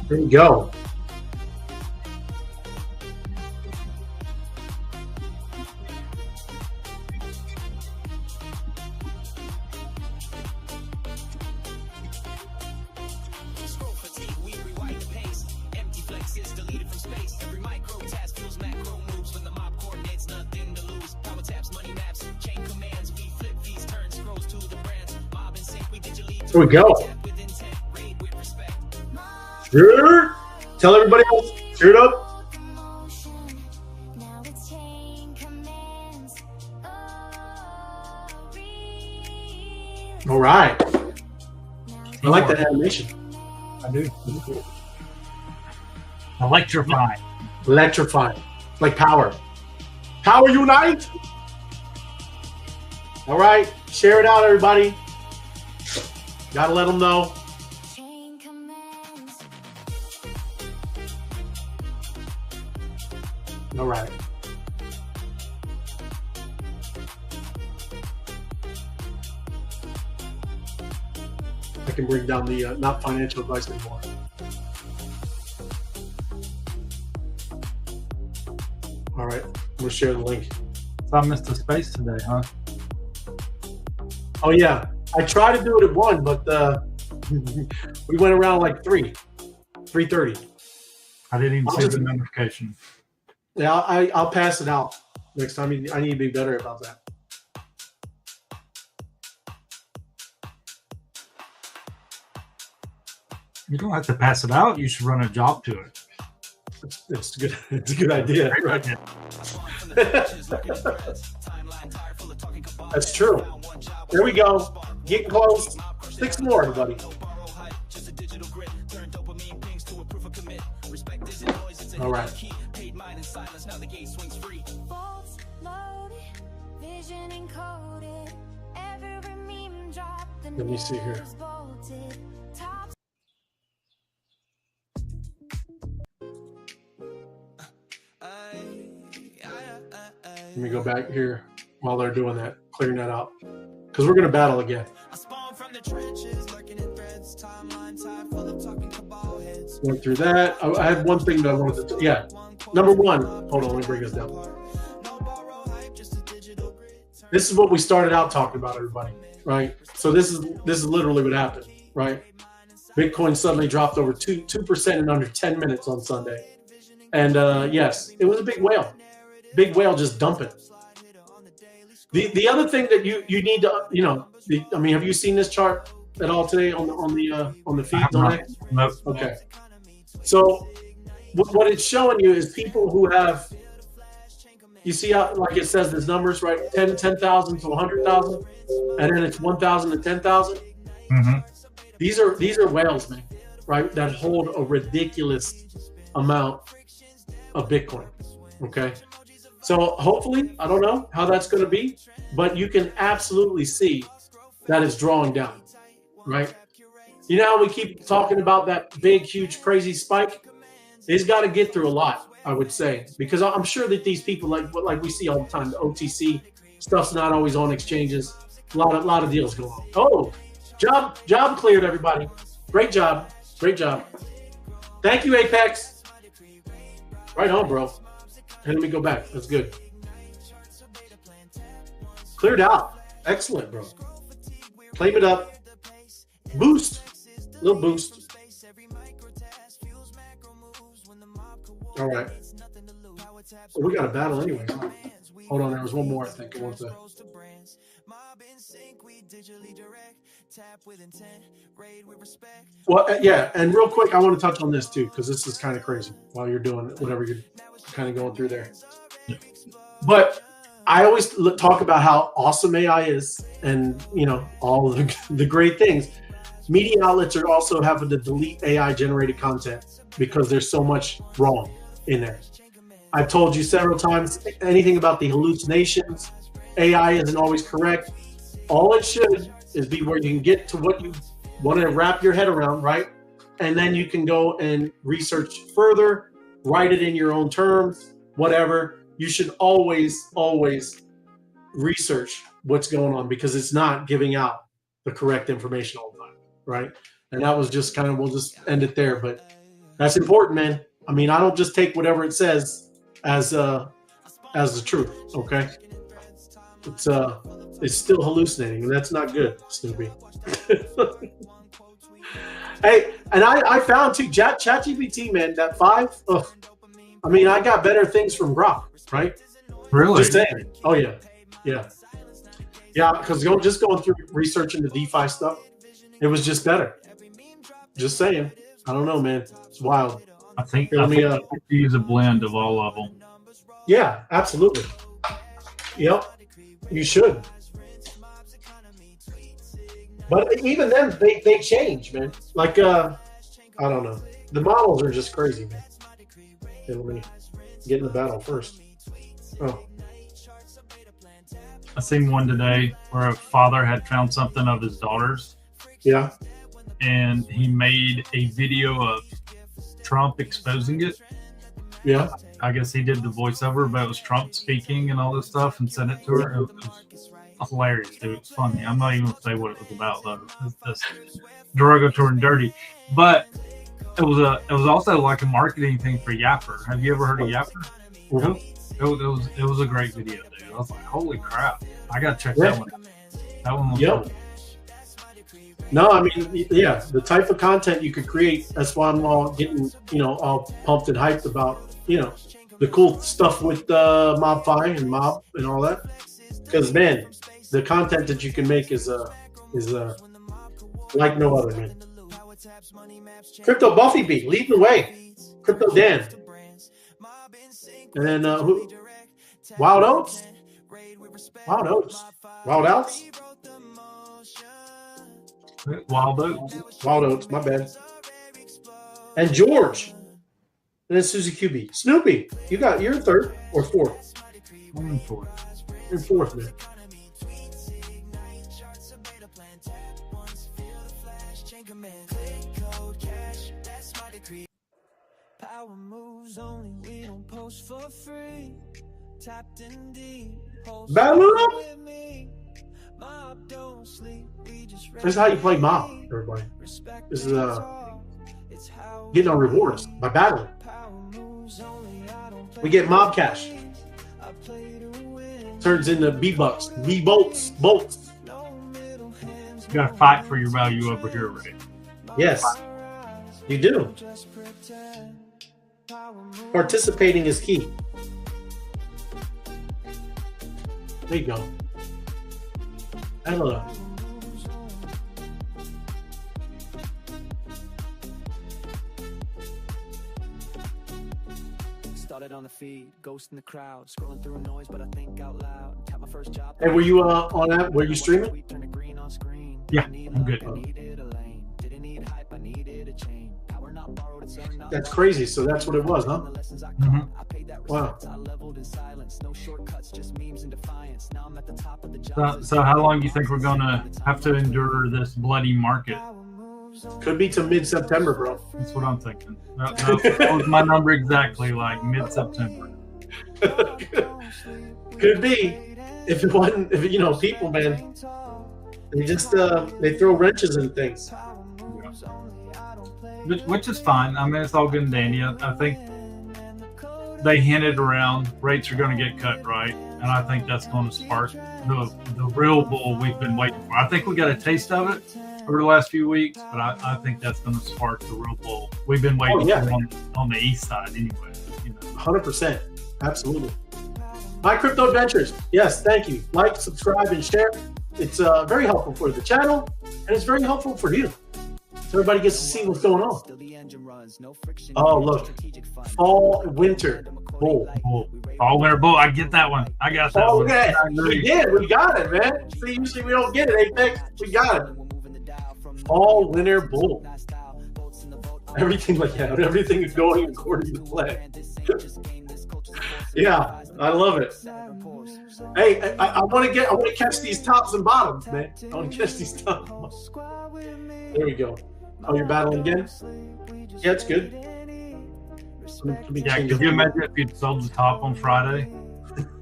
There you go. There we go. Sure. Tell everybody else. Cheer it up. All right. I like that animation. I do. Really cool. Electrify. Electrify. Like power. Power unite. All right. Share it out, everybody. Gotta let them know. All right. I can bring down the not financial advice anymore. All right. I'm going to share the link. So I missed a space today, huh? Oh, yeah. I tried to do it at 1, but we went around like 3:30. I didn't even see the notification. Yeah, I'll pass it out next time. I need to be better about that. You don't have to pass it out. You should run a job to it. It's good. It's a good idea, right? That's true. There we go. Getting close. 6 more, everybody. All right. Let me see here. Let me go back here while they're doing that, clearing that out, because we're going to battle again. Went through that. I had one thing that I wanted to, yeah. Number one, hold on, let me bring this down. This is what we started out talking about, everybody, right? So this is literally what happened, right? Bitcoin suddenly dropped over 2% in under 10 minutes on Sunday. And yes, it was a big whale. Big whale just dumping. The other thing that you need to, I mean, have you seen this chart at all today on the feeds on X? Nope. Okay. So what it's showing you is people who have, you see how, like it says there's numbers, right? 10,000 to 100,000, and then it's 1,000 to 10,000. Mm-hmm. These are whales, man, right? That hold a ridiculous amount of Bitcoin. Okay. So hopefully, I don't know how that's going to be, but you can absolutely see that it's drawing down, right? You know how we keep talking about that big, huge, crazy spike? It's got to get through a lot, I would say, because I'm sure that these people, like we see all the time, the OTC stuff's not always on exchanges. A lot of deals go on. Oh, job cleared, everybody. Great job. Thank you, Apex. Right on, bro. And let me go back. That's good. Cleared out. Excellent, bro. Claim it up. Boost. Little boost. All right. Well, we got a battle anyway. Hold on. There was one more, I think. Well, yeah. And real quick, I want to touch on this too, because this is kind of crazy while you're doing whatever you're kind of going through there. But I always talk about how awesome AI is and, all of the great things. Media outlets are also having to delete AI generated content because there's so much wrong in there. I've told you several times, anything about the hallucinations, AI isn't always correct. All it should is be where you can get to what you want to wrap your head around, right? And then you can go and research further, write it in your own terms, whatever. You should always research what's going on, because it's not giving out the correct information all the time, right? And that was just kind of, we'll just end it there, but that's important, man. I mean, I don't just take whatever it says as the truth, okay? It's still hallucinating, and that's not good, Snoopy. Hey, and I found too, ChatGPT, man, that 5. I mean, I got better things from Grok, right? Really? Just saying. Oh yeah, because just going through researching the DeFi stuff, it was just better. Just saying. I don't know, man. It's wild. I think you use a blend of all of them. Yeah, absolutely. Yep, you should. But even then, they change, man. Like, I don't know. The models are just crazy, man. Okay, let me get in the battle first. Oh. I seen one today where a father had found something of his daughter's. Yeah. And he made a video of Trump exposing it. Yeah. I guess he did the voiceover, but it was Trump speaking and all this stuff and sent it to her. It was hilarious, dude. It's funny. I'm not even going to say what it was about, though. It's derogatory and dirty. But it was also like a marketing thing for Yapper. Have you ever heard of Yapper? Mm-hmm. It was a great video, dude. I was like, holy crap. I got to check that one out. That one was cool. No, I mean, yeah, the type of content you could create. That's why I'm all getting, all pumped and hyped about, the cool stuff with MOBFI and Mob and all that. Because man, the content that you can make is like no other, man. Crypto Buffy B leading the way. Crypto Dan, and then who? Wild Oats. Wild Oats. Wild Outs. Wild Oats. Wild Oats. My bad. And George. And then Susie QB. Snoopy, you're third or fourth? I'm in fourth. You're fourth, man. Power moves only, we don't post for free. Tapped in deep. Battle it up. This is how you play Mob, everybody. This is getting our rewards by battling. We get Mob Cash. Turns into B-Bucks, B-Bolts, bolts. You gotta fight for your value over here, right? Yes, you do. Participating is key. There you go. Hello. Started on the feed, ghost in the crowd, scrolling through noise, but I think out loud. Tap my first job. Hey, were you on that? Were you streaming? Yeah, I'm good. That's crazy. So that's what it was, huh? Mhm. Wow. So how long do you think we're gonna have to endure this bloody market? Could be to mid-September, bro. That's what I'm thinking. That was my number exactly, like mid-September. Could be. If it wasn't, people, man, they just they throw wrenches in things. Which is fine. I mean, it's all good and dandy. I think they hinted around rates are going to get cut, right? And I think that's going to spark the real bull we've been waiting for. I think we got a taste of it over the last few weeks, but I think that's going to spark the real bull we've been waiting for on the east side anyway. 100%. Absolutely. My Crypto Adventures. Yes, thank you. Like, subscribe, and share. It's very helpful for the channel, and it's very helpful for you. So everybody gets to see what's going on. Oh, look. Fall, winter, bull. Fall, winter, bull. I get that one. I got that one. Okay. We did. We got it, man. See, usually we don't get it. Apex, we got it. Fall, winter, bull. Everything like that. Everything is going according to plan. Yeah, I love it. Hey, I want to catch these tops and bottoms, man. I want to catch these tops. There we go. Oh, you're battling again? Yeah, it's good. Yeah, could you imagine if you'd sold the top on Friday,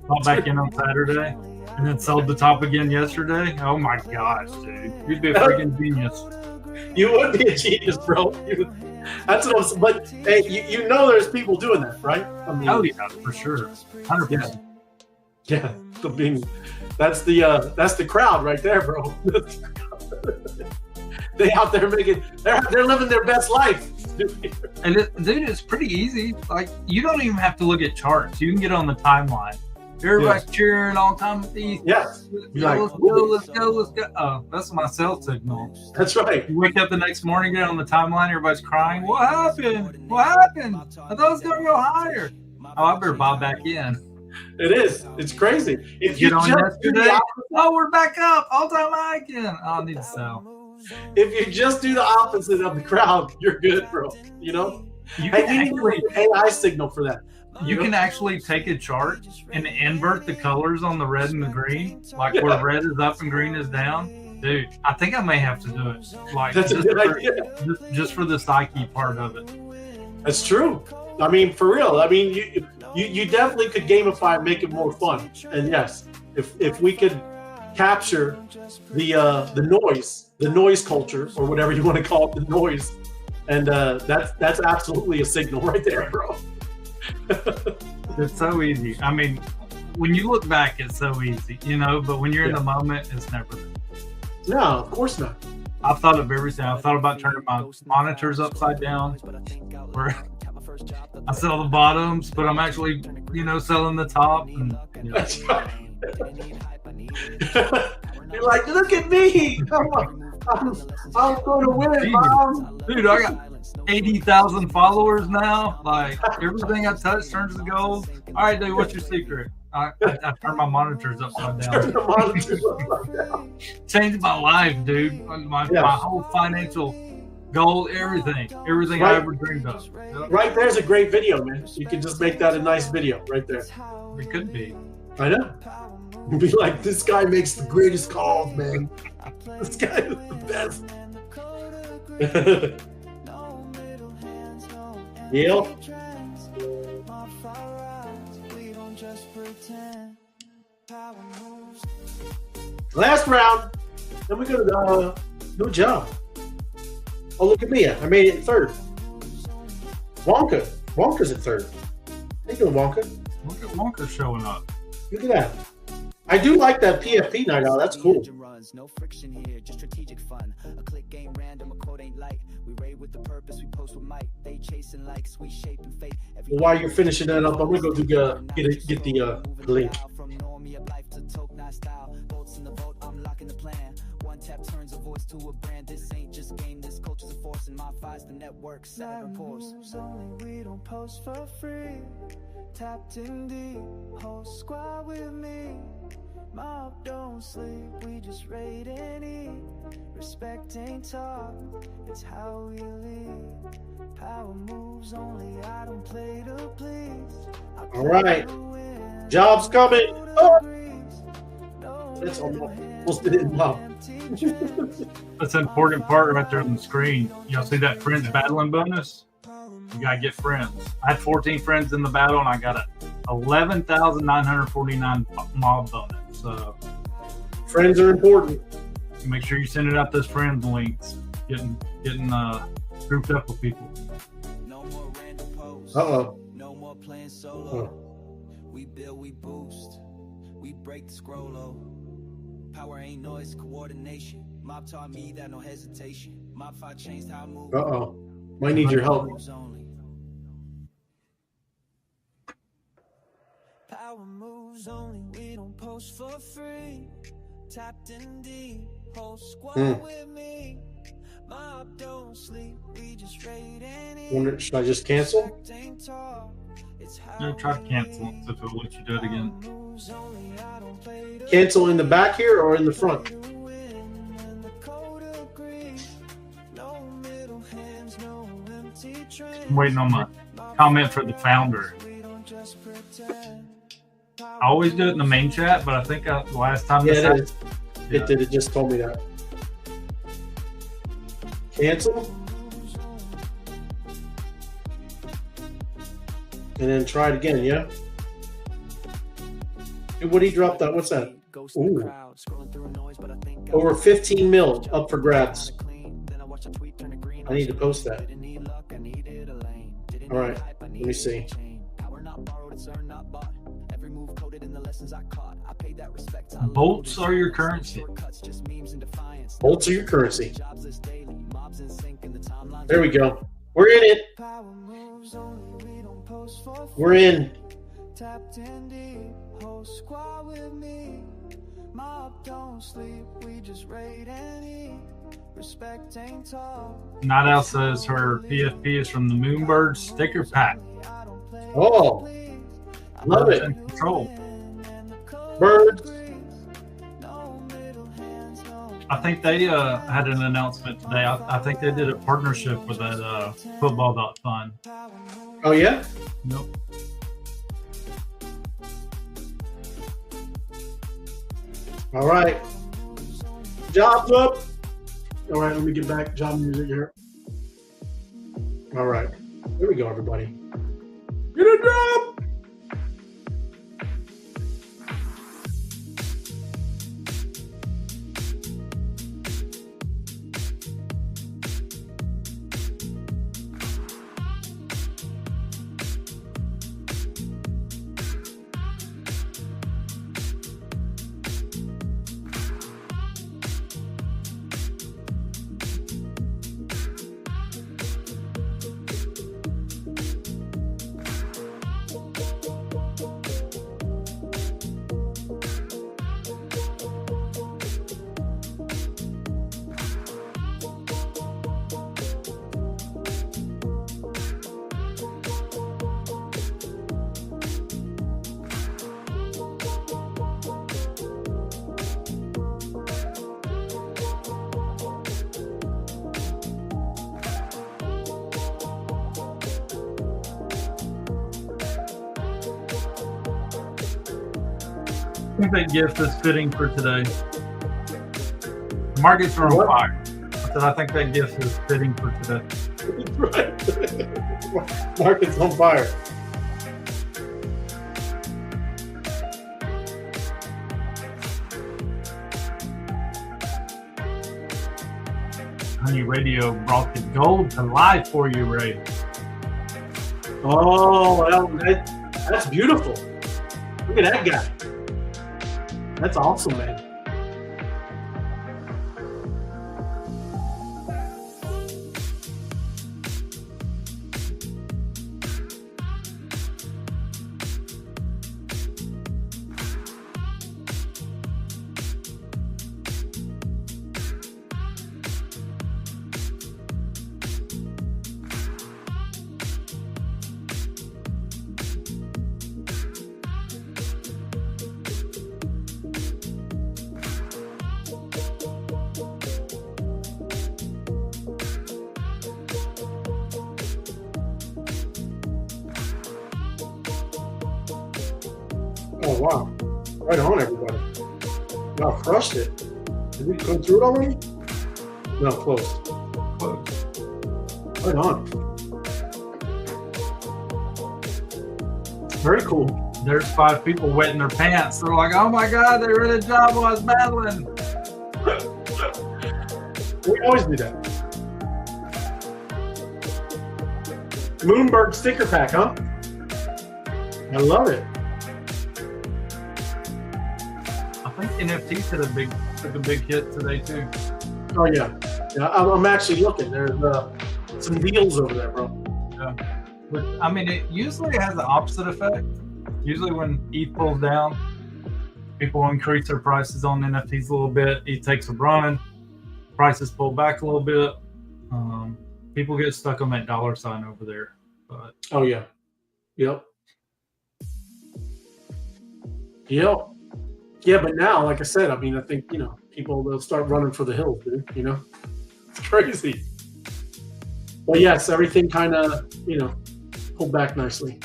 bought back in on Saturday, and then sold the top again yesterday? Oh my gosh, dude. You'd be a freaking genius. You would be a genius, bro. That's what I'm saying. But hey, you know there's people doing that, right? I mean, oh yeah, for sure. 100%. Yeah. That's the crowd right there, bro. They out there they're living their best life. And dude, it's pretty easy. Like, you don't even have to look at charts. You can get on the timeline. Everybody's cheering all the time with these. Yes. Let's go. Oh, that's my cell signal. That's right. You wake up the next morning, get on the timeline, everybody's crying. What happened? What happened? I thought it was going to go higher. Oh, I better buy back in. It is. It's crazy. If you get on yesterday, we're back up. All-time high again. Oh, I need to sell. If you just do the opposite of the crowd, you're good, bro. You know? You can actually AI signal for that. You can actually take a chart and invert the colors on the red and the green, like where red is up and green is down. Dude, I think I may have to do it. Like, that's a good idea. Just for the psyche part of it. That's true. I mean, for real. I mean, you definitely could gamify and make it more fun. And yes, if we could capture the noise culture, or whatever you want to call it, the noise, and that's absolutely a signal right there, bro. It's so easy. I mean, when you look back, it's so easy, but when you're in the moment, it's never there. No, of course not. I've thought of everything. I've thought about turning my monitors upside down, where I sell the bottoms, but I'm actually, selling the top. And, That's right. You're like, look at me. I'm going to win, Mom. Dude, I got 80,000 followers now. Like, everything I touch turns to gold. All right, dude, what's your secret? I turn my monitors upside Turn down. the monitors upside down. Changed my life, dude. My whole financial goal, everything Right. I ever dreamed of. Yep. Right there's a great video, man. You can just make that a nice video right there. It could be. I know. Be like, this guy makes the greatest calls, man. This guy is the best. Yep. Last round. Then we go to good job. Oh, look at me. I made it in third. Wonka's in third. How you doing, Wonka? Look at Wonka showing up. Look at that. I do like that PFP night out. That's cool. No friction here, just strategic fun. A click game random, a code ain't light. We raid with the purpose, we post with might. They chasing like sweet shape and fate. Well, while you're finishing that up, I'm gonna go get the link. From normie of life to tokenized style. Bolts in the boat, I'm locking the plan. One tap turns a voice to a brand. This ain't just game, this culture's a force. And MOBFI's the network, set reports. Only we don't post for free. Tapped in deep, whole squad with me. Mob don't sleep, we just raid and eat. Respect ain't talk, it's how we lead. Power moves only, I don't play to please. All right, job's coming. Oh, that's almost didn't love. That's an important part right there on the screen. Y'all see that friends battling bonus? You gotta get friends. I had 14 friends in the battle, and I got a 11,949 mob bonus. So Friends are important. make sure you send it out those friends links. Getting grouped up with people. No more random posts. Uh-oh. No more playing solo. We build, we boost. We break the scrollo. Power ain't noise, coordination. Mob taught me that no hesitation. MOBFI changed how I move. Uh-oh. Might need your help. Moves only. Power moves only, we don't post for free. Tapped in deep, whole squad with me. Mob don't sleep, we just raid and eat. Wonder, should I just cancel? Respect ain't talk, it's how Yeah, try to cancel it so it'll let you do it again. moves only, I don't play to Cancel in the back here or in the front? win, and the code agrees. No middle hands, no empty trains. I'm waiting on my comment for the founder. We don't just pretend. I always do it in the main chat, but I think the last time Yeah, this it happened, is. It did. It just told me that. Cancel. And then try it again, yeah? Hey, what did he drop that? What's that? Ghost in the Ooh. crowd, scrolling through noise, but I think I Over was 15 mil up for grabs. clean. Then I watched a tweet turn to green. I need to post that. Didn't need luck, I needed a lane. Didn't All right, need hype, I let me needed see. a chain. Power not borrowed, it's earned, not bought. Every move coded in the lessons I caught. I paid that respect. I bolts love are your it. currency. Shortcuts, just memes and defiance. Bolts are your currency. Jobs list daily, mobs in sync, and the timeline. There we go. We're in it. Power moves only, we don't post for free. We're in. Tapped in deep, whole squad with me. Mob don't sleep, we just raid and eat. Respect ain't talk. Night Owl says her PFP is from the Moonbird sticker pack. I don't play Oh, please. love Birds it. in control. And the code Birds. agrees. No middle hands, no I think they had an announcement today. I think they did a partnership with that football.fun. Oh, yeah? Nope. All right. Job's up. All right, let me get back. Job music here. All right. There we go, everybody. Get a job. think that gift is fitting for today. The markets are on What? fire. I said I think that gift is fitting for today. Right. Market's on fire. Honey Radio brought the gold to life for you, Ray. Oh, well, that's beautiful. Look at that guy. That's awesome, man. Oh, wow. Right on, everybody. Y'all crushed it. Did we come through it already? No, close. Close. Right on. Very cool. There's 5 people wetting their pants. They're like, oh my God, they were in a job while I was battling. We always do that. Moonberg sticker pack, huh? I love it. I think NFTs took a big hit today too. Oh, yeah. Yeah, I'm actually looking. There's some deals over there, bro. Yeah. But I mean, it usually has the opposite effect. Usually when ETH pulls down, people increase their prices on NFTs a little bit. ETH takes a run, prices pull back a little bit. People get stuck on that dollar sign over there. But Oh, yeah. Yep. Yep. Yeah, but now, like I said, I mean, I think, people, they'll start running for the hills, dude, It's crazy. But yes, everything kind of, pulled back nicely.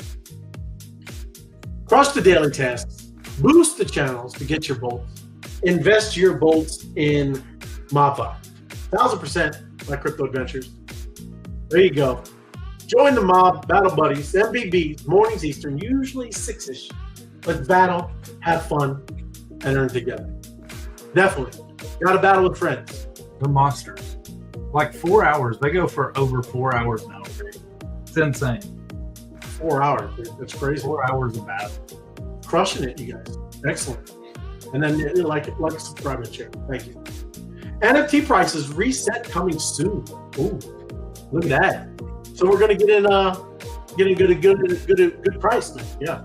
Crush the daily tasks. Boost the channels to get your bolts. Invest your bolts in MOBFI. 1000% by Crypto Adventures. There you go. Join the mob, Battle Buddies, MBBs, mornings Eastern, usually 6-ish. Let's battle, have fun, and earn together. Definitely. Got to battle with friends. they're monsters. Like 4 hours. They go for over 4 hours now. It's insane. 4 hours, dude. That's crazy. 4 hours of battle. Crushing it, you guys. Excellent. And then like, subscribe, and share. Thank you. NFT prices reset coming soon. Ooh, look at that. So we're gonna get in a good price then. Yeah.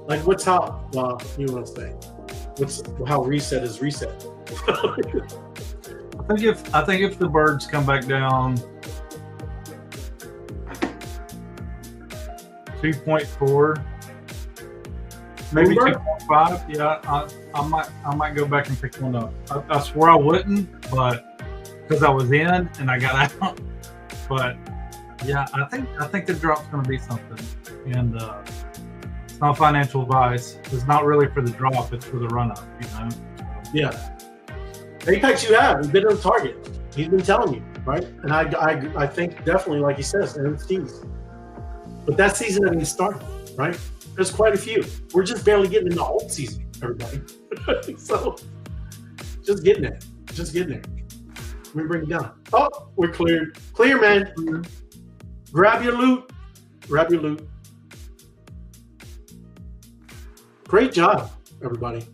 Like what's how you want to say? What's how reset is reset? I think if the birds come back down 2.4, maybe 2.5, yeah, I might go back and pick one up. I swore I wouldn't, but because I was in and I got out. But yeah, I think the drop's going to be something, and it's not financial advice. It's not really for the drop; it's for the run up. So. Yeah. Apex, you have. You've been on target. He's been telling you, right? And I think definitely, like he says, NFTs. But that season hasn't started, right? There's quite a few. We're just barely getting into alt season, everybody. So, just getting there. Just getting there. Let me bring it down. Oh, we're cleared. Clear, man. Grab your loot. Grab your loot. Great job, everybody.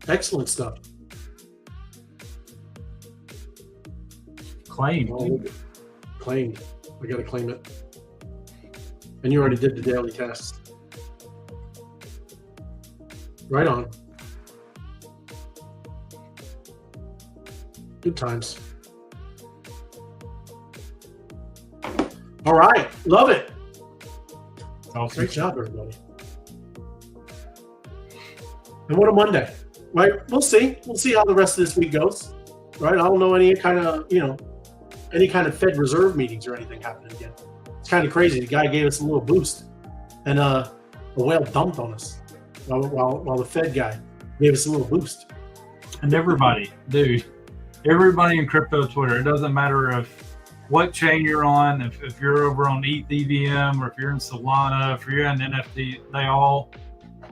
Excellent stuff. Claimed. Oh, claimed. I gotta claim it. And you already did the daily tasks. Right on. Good times. All right. Love it. Awesome. Great job, everybody. And what a Monday, right? We'll see. We'll see how the rest of this week goes, right? I don't know any kind of Fed Reserve meetings or anything happening again. It's kind of crazy. The guy gave us a little boost, and a whale dumped on us. while the Fed guy gave us a little boost. And everybody, dude, everybody in crypto Twitter, it doesn't matter what chain you're on, if you're over on ETH or if you're in Solana, if you're in NFT, they all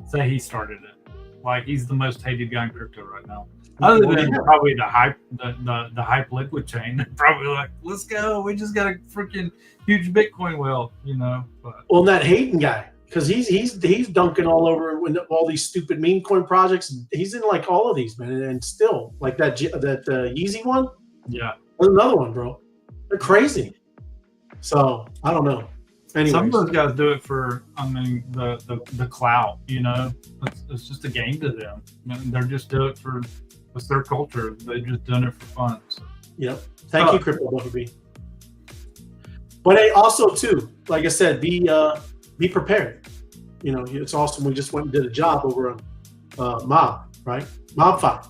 say he started it. Like, he's the most hated guy in crypto right now. Other than probably the hype liquid chain. They're probably like, let's go. We just got a freaking huge Bitcoin whale, you know. But well, that Hayden guy, because he's dunking all over all these stupid meme coin projects. He's in like all of these, man, and still like that Yeezy one. Yeah, there's another one, bro. They're crazy. So I don't know. Anyways. Some of those guys do it for, I mean, the clout, you know. It's just a game to them. I mean, they're just doing it for, it's their culture. They're just doing it for fun. So. Yep. Thank you, Crypto WB. But hey, also too, like I said, be prepared. You know, it's awesome. We just went and did a job over on Mob, right? MOBFI.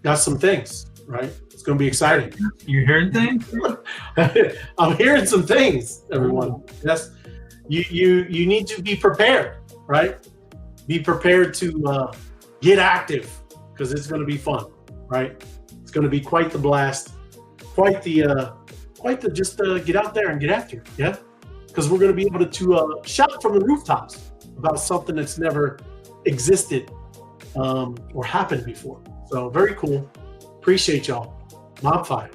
Got some things, right? It's going to be exciting. You hearing things? I'm hearing some things, everyone. Yes, you need to be prepared, right? Be prepared to get active, because it's going to be fun, right? It's going to be quite the blast, quite the just get out there and get after it, yeah? Because we're going to be able to shout from the rooftops about something that's never existed or happened before. So very cool. Appreciate y'all. MOBFI,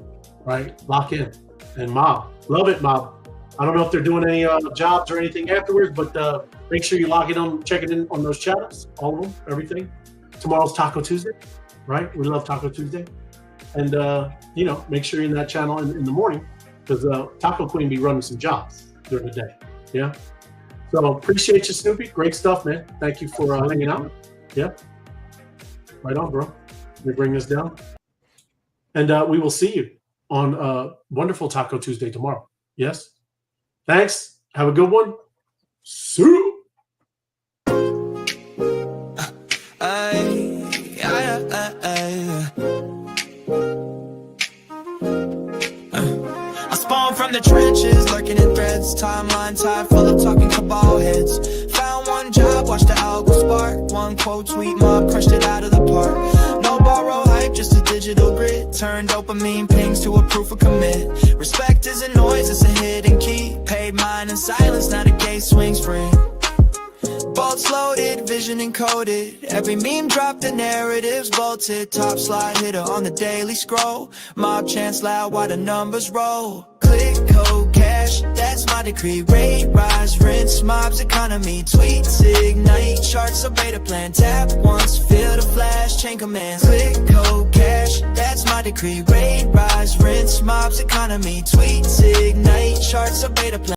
right? Lock in. And Mob. Love it, Mob. I don't know if they're doing any jobs or anything afterwards, but make sure you log in on, check it in on those channels, all of them, everything. Tomorrow's Taco Tuesday, right? We love Taco Tuesday. And, you know, make sure you're in that channel in the morning, because Taco Queen be running some jobs during the day, yeah? So appreciate you, Snoopy. Great stuff, man. Thank you for hanging out. Yeah. Right on, bro. Let me bring this down. And we will see you on wonderful Taco Tuesday tomorrow. Yes? Thanks. Have a good one. See you. I spawned from the trenches, lurking in threads. Timeline tied full of talking cabal heads. Found one job, watched the algo spark. One quote tweet mob, crushed it out of the park. No borrow hype, just a digital grid. Turn dopamine pings to a proof of commit. Respect isn't noise, it's a hidden key. Paid mine in silence, now the gate swings free. Bolts loaded, vision encoded. Every meme dropped, the narratives bolted. Top slide hitter on the daily scroll. Mob chants loud while the numbers roll. Click, code, cash, that's my decree. Rate, rise, rinse, mob's economy. Tweets, ignite, charts, a beta plan. Tap once, feel the flash, chain commands. Click, code, cash, that's my decree. Rate, rise, rinse, mob's economy. Tweets, ignite, charts, a beta plan.